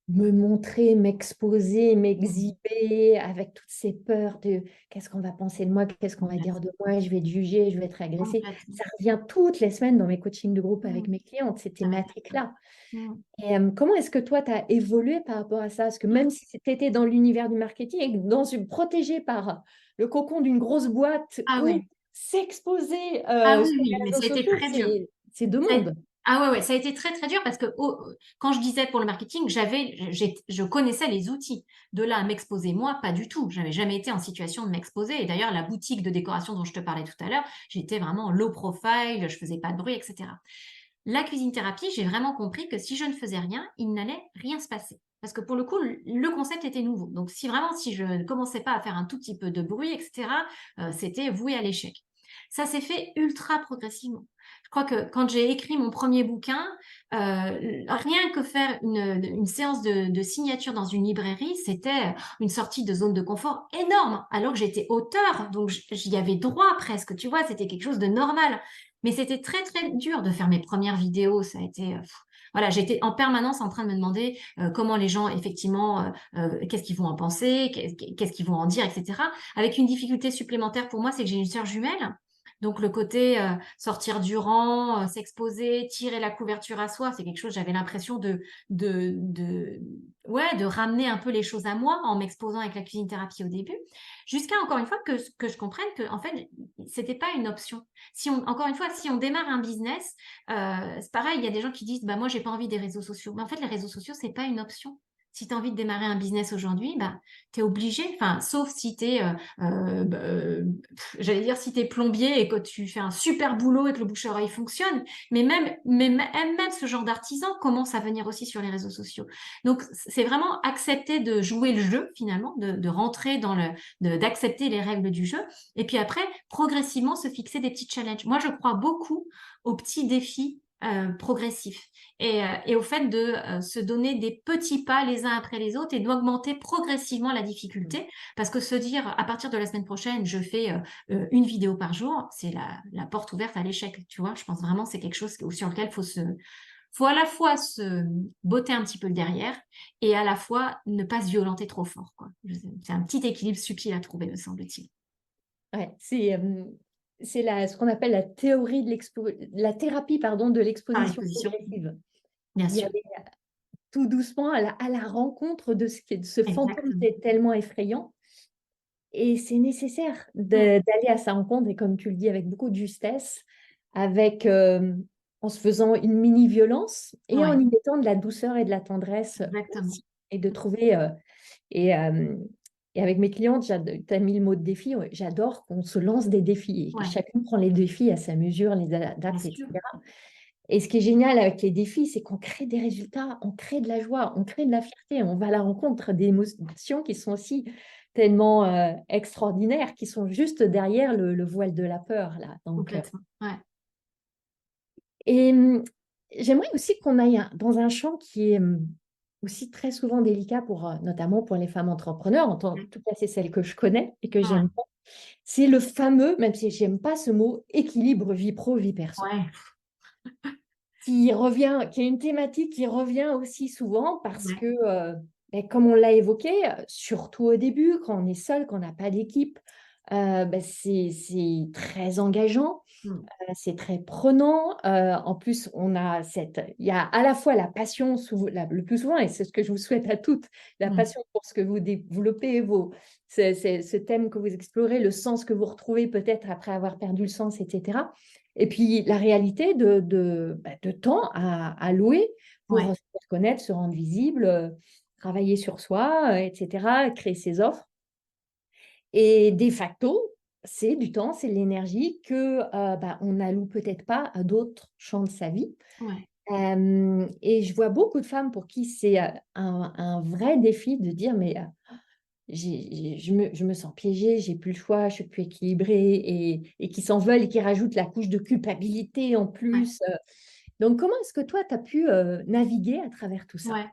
me montrer, m'exposer, Mhm. m'exhiber avec toutes ces peurs de qu'est-ce qu'on va penser de moi, qu'est-ce qu'on va dire Complètement. de moi, je vais être jugée, je vais être agressée. Complètement. Ça revient toutes les semaines dans mes coachings de groupe avec Mhm. mes clientes, ces Ça m'étonne thématiques-là. pas. Mhm. Et comment est-ce que toi, tu as évolué par rapport à ça? Parce que même si tu étais dans l'univers du marketing et protégé par le cocon d'une grosse boîte Ah ou ouais. s'exposer Ah oui, sur oui, les mais réseaux ça a été sociaux, très dur. c'est deux Ça a- mondes. Ah ouais, ouais, ça a été très très dur parce que quand je disais pour le marketing, je connaissais les outils. De là à m'exposer, moi, pas du tout. J'avais jamais été en situation de m'exposer. Et d'ailleurs, la boutique de décoration dont je te parlais tout à l'heure, j'étais vraiment low profile, je faisais pas de bruit, etc. La cuisine thérapie, j'ai vraiment compris que si je ne faisais rien, il n'allait rien se passer. Parce que pour le coup, le concept était nouveau. Donc, si je ne commençais pas à faire un tout petit peu de bruit, etc., c'était voué à l'échec. Ça s'est fait ultra progressivement. Je crois que quand j'ai écrit mon premier bouquin, rien que faire une séance de signature dans une librairie, c'était une sortie de zone de confort énorme, alors que j'étais auteur, donc j'y avais droit presque, tu vois, c'était quelque chose de normal. Mais c'était très, très dur de faire mes premières vidéos. Ça a été, voilà, j'étais en permanence en train de me demander comment les gens, effectivement, qu'est-ce qu'ils vont en penser, qu'est-ce qu'ils vont en dire, etc. Avec une difficulté supplémentaire pour moi, c'est que j'ai une sœur jumelle. Donc le côté sortir du rang, s'exposer, tirer la couverture à soi, c'est quelque chose, j'avais l'impression ouais, de ramener un peu les choses à moi en m'exposant avec la cuisine thérapie au début, jusqu'à encore une fois que je comprenne que en fait, c'était pas une option. Si on, encore une fois, si on démarre un business, c'est pareil, il y a des gens qui disent, bah moi j'ai pas envie des réseaux sociaux. Mais en fait, les réseaux sociaux, c'est pas une option. Si tu as envie de démarrer un business aujourd'hui, bah, tu es obligé, enfin, sauf si tu es j'allais dire si tu es plombier et que tu fais un super boulot et que le bouche-à-oreille fonctionne, mais même ce genre d'artisan commence à venir aussi sur les réseaux sociaux. Donc, c'est vraiment accepter de jouer le jeu, finalement, de rentrer d'accepter les règles du jeu. Et puis après, progressivement, se fixer des petits challenges. Moi, je crois beaucoup aux petits défis progressifs et au fait de se donner des petits pas les uns après les autres et d'augmenter progressivement la difficulté. Parce que se dire, à partir de la semaine prochaine, je fais une vidéo par jour, c'est la porte ouverte à l'échec, tu vois. Je pense vraiment que c'est quelque chose sur lequel faut à la fois se botter un petit peu le derrière et à la fois ne pas se violenter trop fort, quoi. C'est un petit équilibre subtil à trouver, me semble-t-il. Ouais, c'est ce qu'on appelle la théorie la thérapie, pardon, de Par l'exposition l'exposition, progressive. bien Il y sûr. aller tout doucement à la rencontre de ce fantôme qui Exactement. est tellement effrayant. Et c'est nécessaire Mm. d'aller à sa rencontre, et comme tu le dis, avec beaucoup de justesse, avec, en se faisant une mini-violence et en Ouais, y mettant de la douceur et de la tendresse exactement. aussi. Et de trouver, et, euh, et avec mes clientes, tu as mis le mot de défi, ouais, j'adore qu'on se lance des défis et que Ouais, chacun prend les défis à sa mesure, les bien adapte, sûr. etc. Et ce qui est génial avec les défis, c'est qu'on crée des résultats, on crée de la joie, on crée de la fierté, on va à la rencontre d'émotions qui sont aussi tellement extraordinaires, qui sont juste derrière le voile de la peur, là. Donc, Complètement. Ouais. et j'aimerais aussi qu'on aille dans un champ qui est aussi très souvent délicat pour, notamment pour les femmes entrepreneurs, en tout cas c'est celle que je connais et que Ouais. j'aime pas. C'est le fameux, même si j'aime pas ce mot, équilibre vie pro, vie perso, Ouais. qui revient, qui est une thématique qui revient aussi souvent parce Ouais. que, comme on l'a évoqué, surtout au début, quand on est seul, quand on n'a pas d'équipe, c'est très engageant. Mm. C'est très prenant. En plus, il y a à la fois la passion, le plus souvent, et c'est ce que je vous souhaite à toutes, la Mm. passion pour ce que vous développez, ce thème que vous explorez, le sens que vous retrouvez peut-être après avoir perdu le sens, etc. Et puis la réalité de temps à louer pour Ouais. se faire connaître, se rendre visible, travailler sur soi, etc., créer ses offres. Et de facto, c'est du temps, c'est de l'énergie que on n'alloue peut-être pas à d'autres champs de sa vie. Ouais. Et je vois beaucoup de femmes pour qui c'est un vrai défi de dire, mais je me sens piégée, j'ai plus le choix, je suis plus équilibrée, et qui s'en veulent et qui rajoutent la couche de culpabilité en Ouais. plus. Donc, comment est-ce que toi, tu as pu naviguer à travers tout ça? Ouais.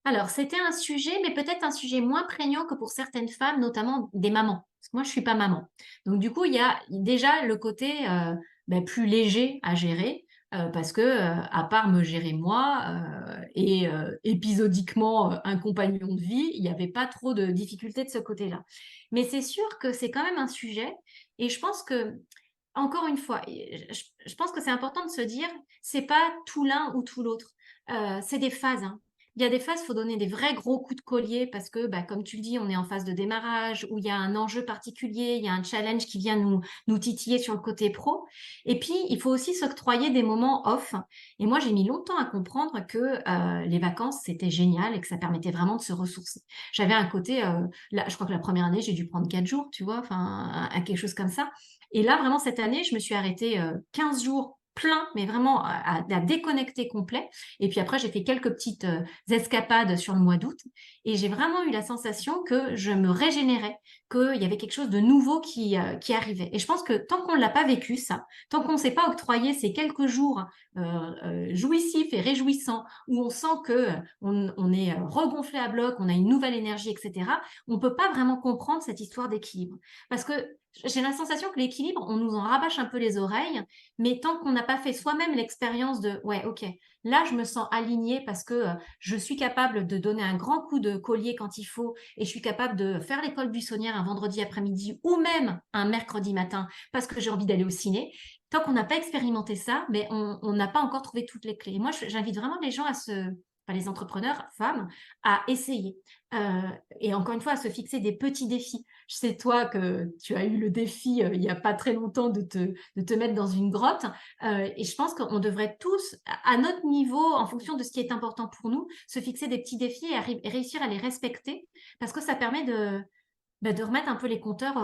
Alors, c'était un sujet, mais peut-être un sujet moins prégnant que pour certaines femmes, notamment des mamans. Parce que moi, je suis pas maman. Donc, du coup, il y a déjà le côté plus léger à gérer, parce que, à part me gérer moi et épisodiquement un compagnon de vie, il n'y avait pas trop de difficultés de ce côté-là. Mais c'est sûr que c'est quand même un sujet, et je pense que, encore une fois, je pense que c'est important de se dire, c'est pas tout l'un ou tout l'autre. C'est des phases, hein. Il y a des phases, il faut donner des vrais gros coups de collier parce que, comme tu le dis, on est en phase de démarrage où il y a un enjeu particulier, il y a un challenge qui vient nous titiller sur le côté pro. Et puis, il faut aussi s'octroyer des moments off. Et moi, j'ai mis longtemps à comprendre que les vacances, c'était génial et que ça permettait vraiment de se ressourcer. J'avais un côté, là, je crois que la première année, j'ai dû prendre 4 jours, tu vois, enfin, à quelque chose comme ça. Et là, vraiment, cette année, je me suis arrêtée 15 jours plein, mais vraiment à déconnecter complet. Et puis après, j'ai fait quelques petites escapades sur le mois d'août. Et j'ai vraiment eu la sensation que je me régénérais, qu'il y avait quelque chose de nouveau qui arrivait. Et je pense que tant qu'on ne l'a pas vécu, ça, tant qu'on ne s'est pas octroyé ces quelques jours jouissifs et réjouissants, où on sent que on est regonflé à bloc, on a une nouvelle énergie, etc., on ne peut pas vraiment comprendre cette histoire d'équilibre. Parce que j'ai la sensation que l'équilibre, on nous en rabâche un peu les oreilles, mais tant qu'on n'a pas fait soi-même l'expérience de ouais, OK, là je me sens alignée parce que je suis capable de donner un grand coup de collier quand il faut et je suis capable de faire l'école buissonnière un vendredi après-midi ou même un mercredi matin parce que j'ai envie d'aller au ciné. Tant qu'on n'a pas expérimenté ça, mais on n'a pas encore trouvé toutes les clés. Et moi, j'invite vraiment les gens enfin, les entrepreneurs, femmes, à essayer. Euh, et encore une fois, à se fixer des petits défis. Je sais, toi, que tu as eu le défi il n'y a pas très longtemps de te mettre dans une grotte. Et je pense qu'on devrait tous, à notre niveau, en fonction de ce qui est important pour nous, se fixer des petits défis et réussir à les respecter parce que ça permet de remettre un peu les compteurs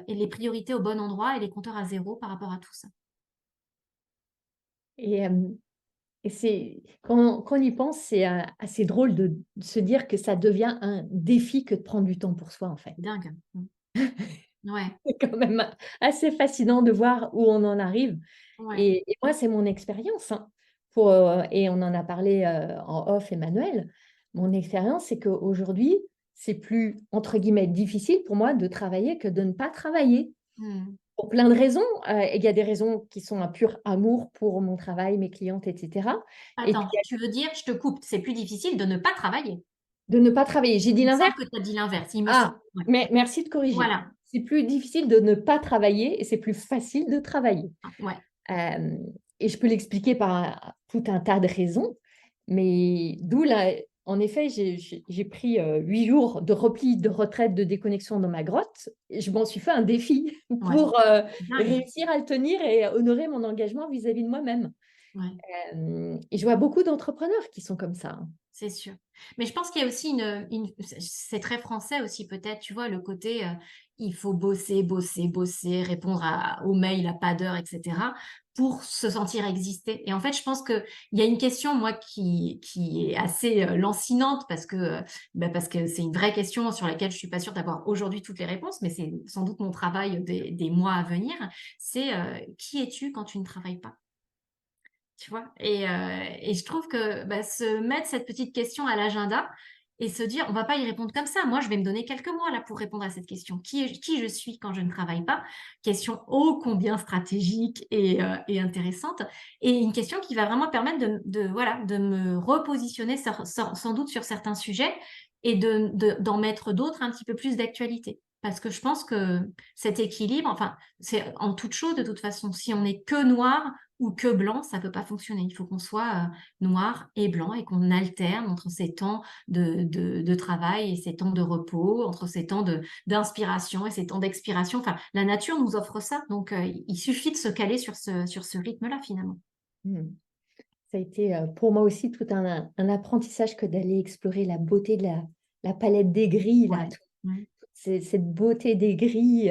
et les priorités au bon endroit et les compteurs à zéro par rapport à tout ça. Et, c'est quand on y pense, c'est assez drôle de se dire que ça devient un défi que de prendre du temps pour soi, en fait. C'est dingue. Ouais, C'est quand même assez fascinant de voir où on en arrive. ouais. Et moi, c'est mon expérience, hein, et on en a parlé en off, Emmanuel. Mon expérience, c'est qu'aujourd'hui, c'est plus, entre guillemets, difficile pour moi de travailler que de ne pas travailler. Hmm. Pour plein de raisons. Il y a des raisons qui sont un pur amour pour mon travail, mes clientes, etc. Et puis, Attends, tu veux dire, je te coupe, c'est plus difficile de ne pas travailler. de ne pas travailler. J'ai dit Il me l'inverse? semble que tu as dit l'inverse, il me semble. Ah, Ouais. mais merci de corriger. Voilà. C'est plus difficile de ne pas travailler et c'est plus facile de travailler. Ouais. Euh, et je peux l'expliquer par tout un tas de raisons. Mais d'où là, en effet, j'ai pris 8 jours de repli, de retraite, de déconnexion dans ma grotte. Et je m'en suis fait un défi Ouais. pour Dingue. réussir à le tenir et honorer mon engagement vis-à-vis de moi-même. Ouais. Et je vois beaucoup d'entrepreneurs qui sont comme ça, hein. C'est sûr. Mais je pense qu'il y a aussi c'est très français aussi peut-être, tu vois, le côté il faut bosser, bosser, bosser, répondre aux mails à pas d'heure, etc. pour se sentir exister. Et en fait, je pense qu'il y a une question, moi, qui est assez lancinante parce que c'est une vraie question sur laquelle je suis pas sûre d'avoir aujourd'hui toutes les réponses, mais c'est sans doute mon travail des mois à venir. C'est qui es-tu quand tu ne travailles pas? Tu vois? Et je trouve que bah, se mettre cette petite question à l'agenda et se dire, on va pas y répondre comme ça. Moi, je vais me donner quelques mois là pour répondre à cette question. Qui je suis quand je ne travaille pas? Question ô combien stratégique et intéressante. Et une question qui va vraiment permettre voilà, de me repositionner sans doute sur certains sujets et d'en mettre d'autres un petit peu plus d'actualité. Parce que je pense que cet équilibre, enfin, c'est en toute chose de toute façon. Si on n'est que noir, ou que blanc, ça peut pas fonctionner. Il faut qu'on soit noir et blanc et qu'on alterne entre ces temps de travail et ces temps de repos, entre ces temps d'inspiration et ces temps d'expiration. Enfin, la nature nous offre ça, donc il suffit de se caler sur ce rythme-là finalement. Hmm. Ça a été pour moi aussi tout un apprentissage que d'aller explorer la beauté de la palette des gris, là, Ouais. Ouais. cette beauté des gris.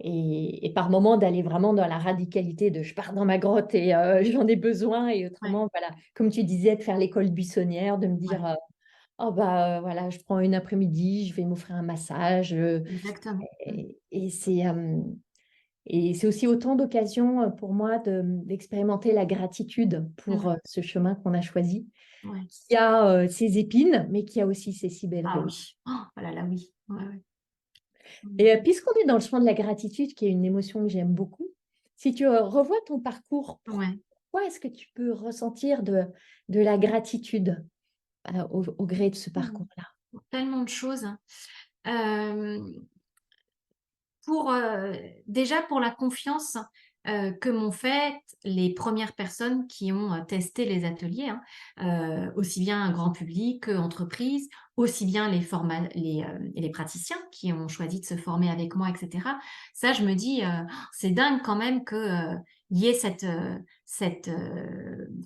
Et par moments d'aller vraiment dans la radicalité de je pars dans ma grotte et j'en ai besoin. Et Ouais. autrement, voilà, comme tu disais, de faire l'école buissonnière, de me dire, Ouais. oh bah voilà, je prends une après-midi, je vais m'offrir un massage. Exactement. Et, et c'est aussi autant d'occasions pour moi d'expérimenter la gratitude pour Mm. ce chemin qu'on a choisi, Ouais. qui a ses épines, mais qui a aussi ses si belles Ah roses. oui. Oh, là là, oui. Ouais, ouais. Mm. Et puisqu'on est dans le champ de la gratitude, qui est une émotion que j'aime beaucoup, si tu revois ton parcours, Ouais. pourquoi est-ce que tu peux ressentir de la gratitude au gré de ce Mm. parcours-là? Tellement de choses. Euh, pour déjà pour la confiance que m'ont faite les premières personnes qui ont testé les ateliers, hein, aussi bien un grand public qu'entreprise, aussi bien les praticiens qui ont choisi de se former avec moi, etc. Ça, je me dis, c'est dingue quand même que y ait cette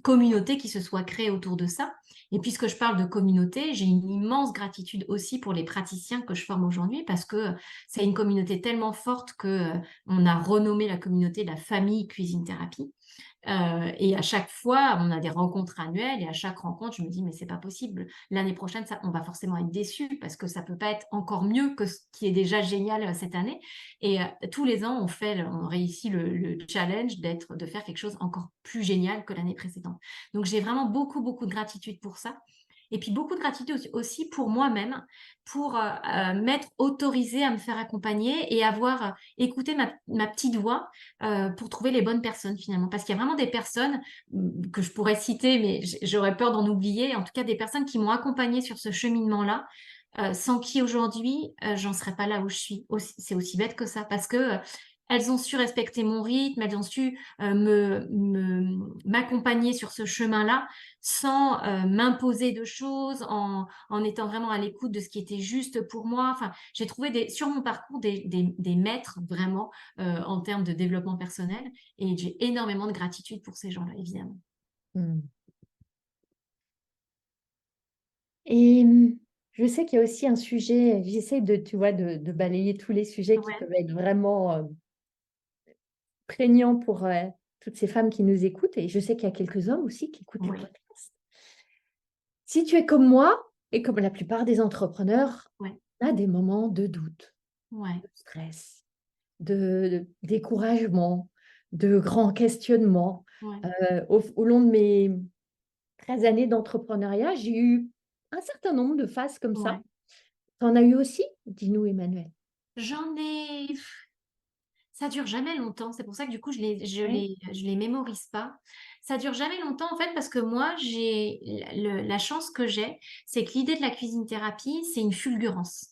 communauté qui se soit créée autour de ça. Et puisque je parle de communauté, j'ai une immense gratitude aussi pour les praticiens que je forme aujourd'hui parce que c'est une communauté tellement forte que on a renommé la communauté la famille Cuisine Thérapie. Et à chaque fois, on a des rencontres annuelles et à chaque rencontre, je me dis mais c'est pas possible. L'année prochaine, ça, on va forcément être déçus parce que ça peut pas être encore mieux que ce qui est déjà génial cette année. Et tous les ans, on réussit le challenge de faire quelque chose encore plus génial que l'année précédente. Donc j'ai vraiment beaucoup beaucoup de gratitude pour ça. Et puis beaucoup de gratitude aussi pour moi-même, pour m'être autorisée à me faire accompagner et avoir écouté ma petite voix pour trouver les bonnes personnes finalement. Parce qu'il y a vraiment des personnes que je pourrais citer, mais j'aurais peur d'en oublier. En tout cas, des personnes qui m'ont accompagnée sur ce cheminement-là, sans qui aujourd'hui, j'en serais pas là où je suis. C'est aussi bête que ça, parce que elles ont su respecter mon rythme, elles ont su m'accompagner sur ce chemin-là sans m'imposer de choses, en étant vraiment à l'écoute de ce qui était juste pour moi. Enfin, j'ai trouvé sur mon parcours des maîtres vraiment en termes de développement personnel et j'ai énormément de gratitude pour ces gens-là, évidemment. Hmm. Et je sais qu'il y a aussi un sujet, j'essaie de, tu vois, de balayer tous les sujets qui Ouais, peuvent être vraiment prégnants pour toutes ces femmes qui nous écoutent. Et je sais qu'il y a quelques hommes aussi qui écoutent le ouais, podcast. Si tu es comme moi et comme la plupart des entrepreneurs, ouais, on a des moments de doute, ouais, de stress, de découragement, de grands questionnements. ouais, Au long de mes 13 années d'entrepreneuriat, j'ai eu un certain nombre de phases comme ouais. ça. Tu en as eu aussi? Dis-nous, Emmanuel. J'en ai. Ça dure jamais longtemps. C'est pour ça que du coup, Ouais. je les mémorise pas. Ça dure jamais longtemps en fait parce que moi, la chance que j'ai, c'est que l'idée de la cuisine thérapie, c'est une fulgurance.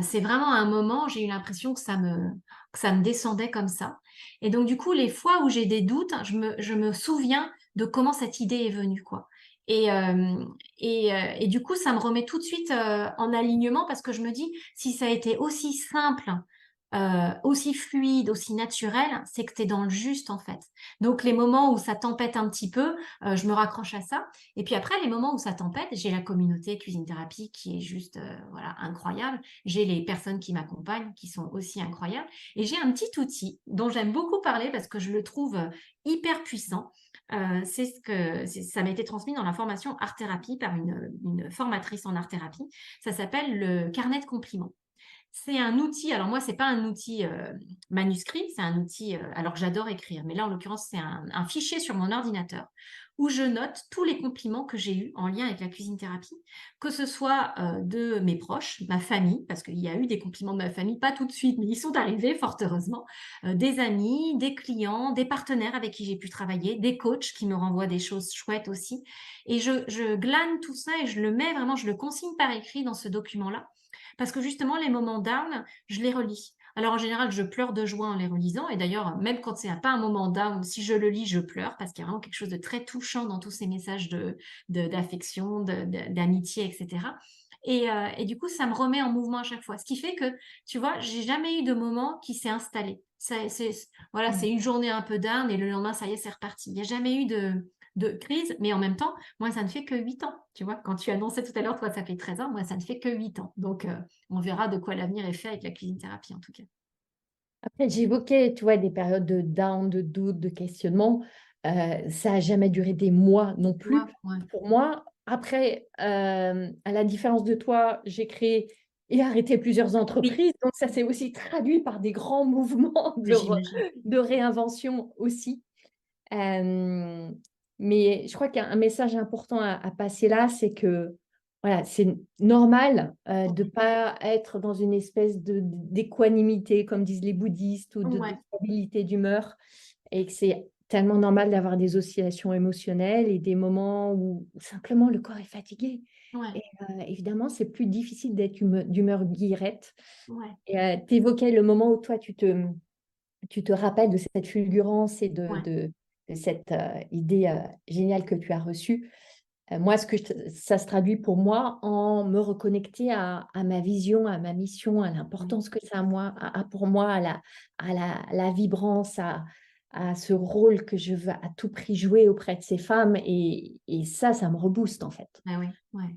C'est vraiment un moment, j'ai eu l'impression que ça me descendait comme ça. Et donc du coup, les fois où j'ai des doutes, je me souviens de comment cette idée est venue, quoi. Et, euh, et du coup, ça me remet tout de suite en alignement parce que je me dis, si ça a été aussi simple aussi fluide, aussi naturel, c'est que tu es dans le juste en fait. Donc les moments où ça tempête un petit peu, je me raccroche à ça. Et puis après, les moments où ça tempête, j'ai la communauté Cuisine Thérapie qui est juste voilà, incroyable. J'ai les personnes qui m'accompagnent qui sont aussi incroyables. Et j'ai un petit outil dont j'aime beaucoup parler parce que je le trouve hyper puissant. Ça m'a été transmis dans la formation art thérapie par une formatrice en art thérapie. Ça s'appelle le carnet de compliments. C'est un outil, alors moi, c'est pas un outil manuscrit, c'est un outil, alors j'adore écrire, mais là, en l'occurrence, c'est un fichier sur mon ordinateur où je note tous les compliments que j'ai eus en lien avec la cuisine thérapie, que ce soit de mes proches, ma famille, parce qu'il y a eu des compliments de ma famille, pas tout de suite, mais ils sont arrivés, fort heureusement, des amis, des clients, des partenaires avec qui j'ai pu travailler, des coachs qui me renvoient des choses chouettes aussi. Et je glane tout ça et je le mets vraiment, je le consigne par écrit dans ce document-là parce que justement, les moments down, je les relis. Alors en général, je pleure de joie en les relisant. Et d'ailleurs, même quand c'est pas un moment down, si je le lis, je pleure parce qu'il y a vraiment quelque chose de très touchant dans tous ces messages d'affection, d'amitié, etc. Et du coup, ça me remet en mouvement à chaque fois. Ce qui fait que, tu vois, j'ai jamais eu de moment qui s'est installé. Voilà, Mm. c'est une journée un peu down et le lendemain, ça y est, c'est reparti. Il n'y a jamais eu de crise, mais en même temps, moi, ça ne fait que 8 ans. Tu vois, quand tu annonçais tout à l'heure, toi, ça fait 13 ans, moi, ça ne fait que 8 ans. Donc, on verra de quoi l'avenir est fait avec la cuisine thérapie, en tout cas. Après, j'évoquais, tu vois, des périodes de down, de doute, de questionnement. Ça n'a jamais duré des mois non Tu vois, plus. ouais. Pour moi, après, à la différence de toi, j'ai créé et arrêté plusieurs Oui, entreprises. Donc, ça s'est aussi traduit par des grands mouvements j'imagine. de réinvention aussi. Euh, mais je crois qu'il y a un message important à passer là, c'est que voilà, c'est normal de ne pas être dans une espèce d'équanimité, comme disent les bouddhistes, ou de Ouais, stabilité d'humeur, et que c'est tellement normal d'avoir des oscillations émotionnelles et des moments où simplement le corps est fatigué. ouais, Et évidemment, c'est plus difficile d'être d'humeur guillerette. ouais, Et tu évoquais le moment où toi, tu te rappelles de cette fulgurance et ouais, de cette idée géniale que tu as reçue. Moi, ça se traduit pour moi en me reconnecter à ma vision, à ma mission, à ouais. l'importance que ça a pour moi, la vibrance, à ce rôle que je veux à tout prix jouer auprès de ces femmes. Et ça me rebooste en fait. Ah ouais, ouais.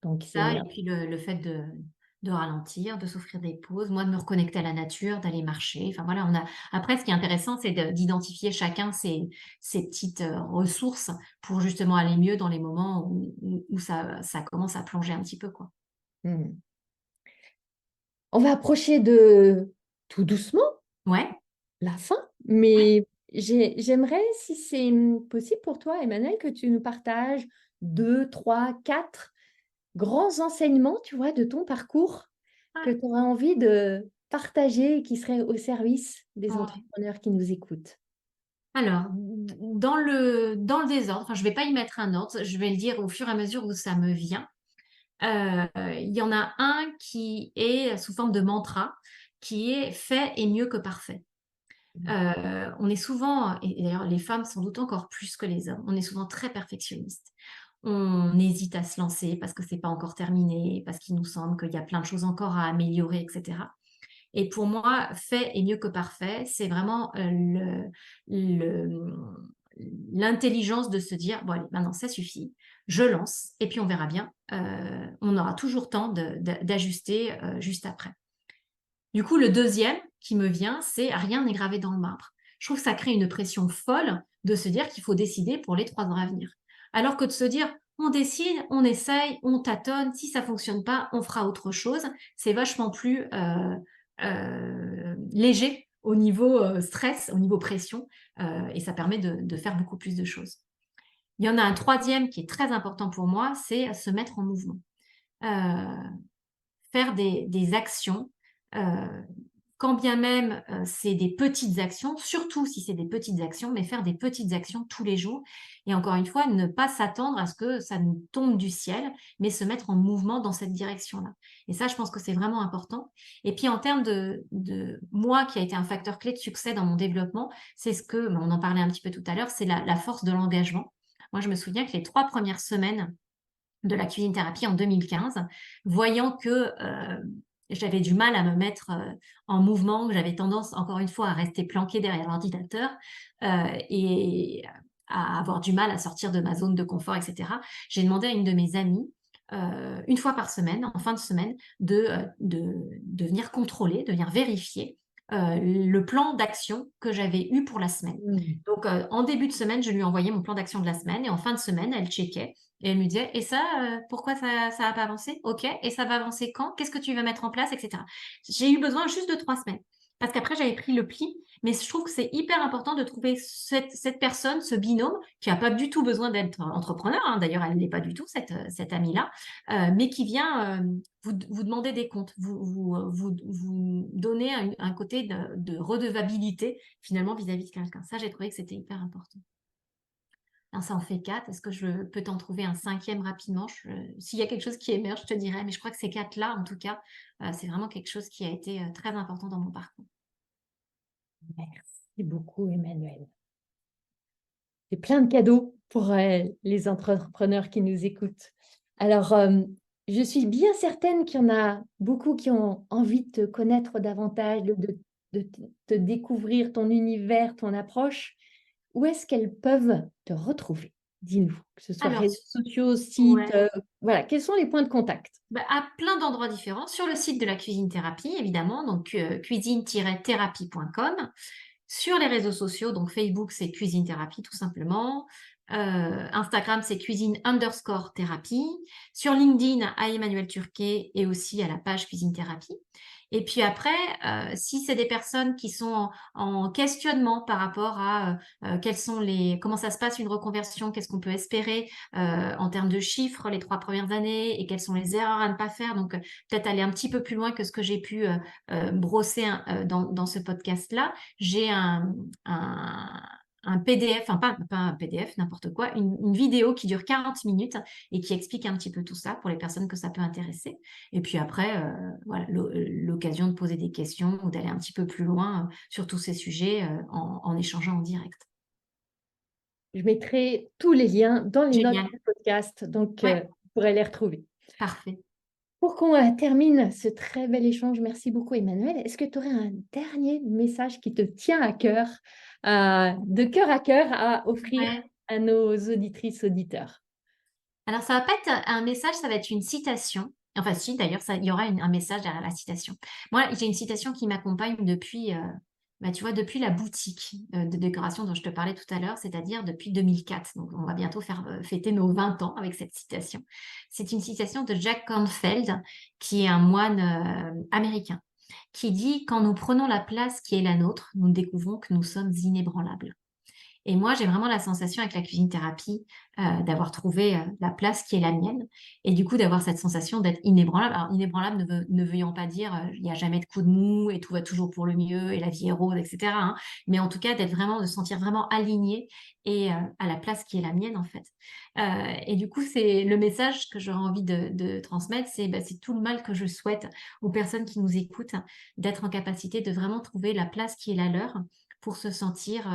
Donc, Ça, c'est et puis le fait de ralentir, de s'offrir des pauses, moi de me reconnecter à la nature, d'aller marcher. Enfin voilà, après ce qui est intéressant, c'est d'identifier chacun ses petites ressources pour justement aller mieux dans les moments où ça commence à plonger un petit peu, quoi. Hmm. On va approcher de tout doucement Ouais, la fin, ouais, mais j'aimerais, si c'est possible pour toi, Emmanuel, que tu nous partages 2, 3, 4 grands enseignements, tu vois, de ton parcours que tu auras envie de partager et qui seraient au service des Ouais. entrepreneurs qui nous écoutent? Alors, dans le désordre, enfin, je ne vais pas y mettre un ordre, je vais le dire au fur et à mesure où ça me vient. Il y en a un qui est sous forme de mantra, qui est fait est mieux que parfait. On est souvent, et d'ailleurs les femmes sans doute encore plus que les hommes, on est souvent très perfectionnistes. On hésite à se lancer parce que c'est pas encore terminé, parce qu'il nous semble qu'il y a plein de choses encore à améliorer, etc. Et pour moi, fait est mieux que parfait. C'est vraiment le- l'intelligence de se dire, bon, allez, maintenant ça suffit, je lance, et puis on verra bien. On aura toujours temps d'ajuster juste après. Du coup, le deuxième qui me vient, c'est rien n'est gravé dans le marbre. Je trouve que ça crée une pression folle de se dire qu'il faut décider pour les 3 ans à venir. Alors que de se dire, on décide, on essaye, on tâtonne, si ça fonctionne pas, on fera autre chose. C'est vachement plus léger au niveau stress, au niveau pression, et ça permet de faire beaucoup plus de choses. Il y en a un troisième qui est très important pour moi, c'est se mettre en mouvement. Euh, Faire des actions, quand bien même c'est des petites actions, surtout si c'est des petites actions, mais faire des petites actions tous les jours. Et encore une fois, ne pas s'attendre à ce que ça nous tombe du ciel, mais se mettre en mouvement dans cette direction-là. Et ça, je pense que c'est vraiment important. Et puis en termes de moi, qui a été un facteur clé de succès dans mon développement, c'est ce que, on en parlait un petit peu tout à l'heure, c'est la force de l'engagement. Moi, je me souviens que les 3 premières semaines de la cuisine thérapie en 2015, voyant que j'avais du mal à me mettre en mouvement, que j'avais tendance, encore une fois, à rester planquée derrière l'ordinateur et à avoir du mal à sortir de ma zone de confort, etc. J'ai demandé à une de mes amies, une fois par semaine, en fin de semaine, de venir contrôler, de venir vérifier le plan d'action que j'avais eu pour la semaine. Mmh. Donc, en début de semaine, je lui envoyais mon plan d'action de la semaine et en fin de semaine, elle checkait et elle me disait, et ça, pourquoi ça va pas avancer? Ok, et ça va avancer quand? Qu'est-ce que tu vas mettre en place, etc. J'ai eu besoin juste de 3 semaines. Parce qu'après, j'avais pris le pli. Mais je trouve que c'est hyper important de trouver cette personne, ce binôme, qui n'a pas du tout besoin d'être entrepreneur, hein. D'ailleurs, elle ne l'est pas du tout, cette amie-là, mais qui vient vous demander des comptes, vous donner un côté de redevabilité, finalement, vis-à-vis de quelqu'un. Ça, j'ai trouvé que c'était hyper important. Alors, ça en fait 4. Est-ce que je peux t'en trouver un cinquième rapidement? S'il y a quelque chose qui émerge, je te dirai. Mais je crois que ces 4-là, en tout cas, c'est vraiment quelque chose qui a été très important dans mon parcours. Merci beaucoup, Emmanuel. C'est plein de cadeaux pour les entrepreneurs qui nous écoutent. Alors, je suis bien certaine qu'il y en a beaucoup qui ont envie de te connaître davantage, de te découvrir ton univers, ton approche. Où est-ce qu'elles peuvent te retrouver? Dis-nous, que ce soit Alors, réseaux sociaux, sites, ouais. voilà, quels sont les points de contact? Bah, à plein d'endroits différents. Sur le site de la cuisine thérapie, évidemment, donc cuisine-thérapie.com. Sur les réseaux sociaux, donc Facebook, c'est cuisine thérapie, tout simplement. Instagram, c'est cuisine_thérapie. Sur LinkedIn, à Emmanuel Turquet et aussi à la page cuisine thérapie. Et puis après, si c'est des personnes qui sont en questionnement par rapport à comment ça se passe une reconversion, qu'est-ce qu'on peut espérer en termes de chiffres les 3 premières années et quelles sont les erreurs à ne pas faire. Donc, peut-être aller un petit peu plus loin que ce que j'ai pu brosser dans ce podcast-là. J'ai un PDF, enfin pas un PDF, n'importe quoi, une vidéo qui dure 40 minutes et qui explique un petit peu tout ça pour les personnes que ça peut intéresser. Et puis après, voilà, l'occasion de poser des questions ou d'aller un petit peu plus loin sur tous ces sujets en échangeant en direct. Je mettrai tous les liens dans les notes Génial. du podcast, donc Ouais, vous pourrez les retrouver. parfait. Pour qu'on termine ce très bel échange, merci beaucoup Emmanuel. Est-ce que tu aurais un dernier message qui te tient à cœur à cœur à offrir Ouais. à nos auditrices, auditeurs? Alors, ça va pas être un message, ça va être une citation. Enfin, si, d'ailleurs, il y aura un message derrière la citation. Moi, j'ai une citation qui m'accompagne depuis, bah, tu vois, depuis la boutique de décoration dont je te parlais tout à l'heure, c'est-à-dire depuis 2004. Donc, on va bientôt fêter nos 20 ans avec cette citation. C'est une citation de Jack Kornfield, qui est un moine américain, qui dit: «Quand nous prenons la place qui est la nôtre, nous découvrons que nous sommes inébranlables.» Et moi, j'ai vraiment la sensation avec la cuisine thérapie d'avoir trouvé la place qui est la mienne et du coup d'avoir cette sensation d'être inébranlable. Alors inébranlable ne veuillant pas dire il n'y a jamais de coup de mou et tout va toujours pour le mieux et la vie est rose, etc., hein. Mais en tout cas d'être vraiment, de se sentir vraiment alignée et à la place qui est la mienne en fait. Et du coup, c'est le message que j'aurais envie de transmettre, c'est bah, c'est tout le mal que je souhaite aux personnes qui nous écoutent, d'être en capacité de vraiment trouver la place qui est la leur pour se sentir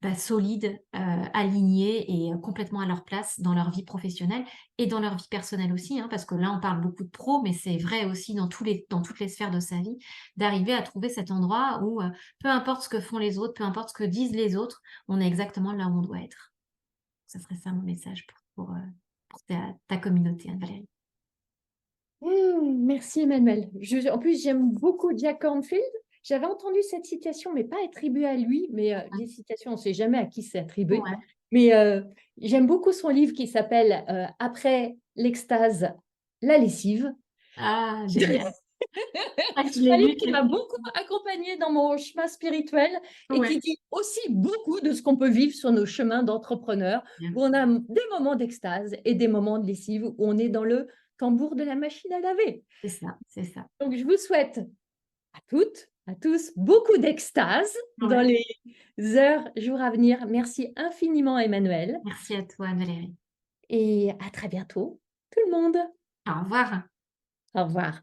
bah, solides, alignés et complètement à leur place dans leur vie professionnelle et dans leur vie personnelle aussi, hein, parce que là, on parle beaucoup de pro, mais c'est vrai aussi dans toutes les sphères de sa vie, d'arriver à trouver cet endroit où, peu importe ce que font les autres, peu importe ce que disent les autres, on est exactement là où on doit être. Ça serait ça mon message pour ta communauté, Anne-Valérie. Merci Emmanuel. En plus, j'aime beaucoup Jack Cornfield. J'avais entendu cette citation, mais pas attribuée à lui. Mais les citations, on ne sait jamais à qui c'est attribué. Ouais. Mais j'aime beaucoup son livre qui s'appelle Après l'extase, la lessive. Ah, génial. Ah, je l'ai Un livre lu qui m'a beaucoup accompagnée dans mon chemin spirituel et qui ouais. dit aussi beaucoup de ce qu'on peut vivre sur nos chemins d'entrepreneurs, où on a des moments d'extase et des moments de lessive, où on est dans le tambour de la machine à laver. C'est ça, c'est ça. Donc, je vous souhaite à toutes, à tous, beaucoup d'extase dans Ouais. les heures, jours à venir. Merci infiniment, Emmanuel, Merci à toi, Anne-Valérie. et à très bientôt, tout le monde. Au revoir. Au revoir.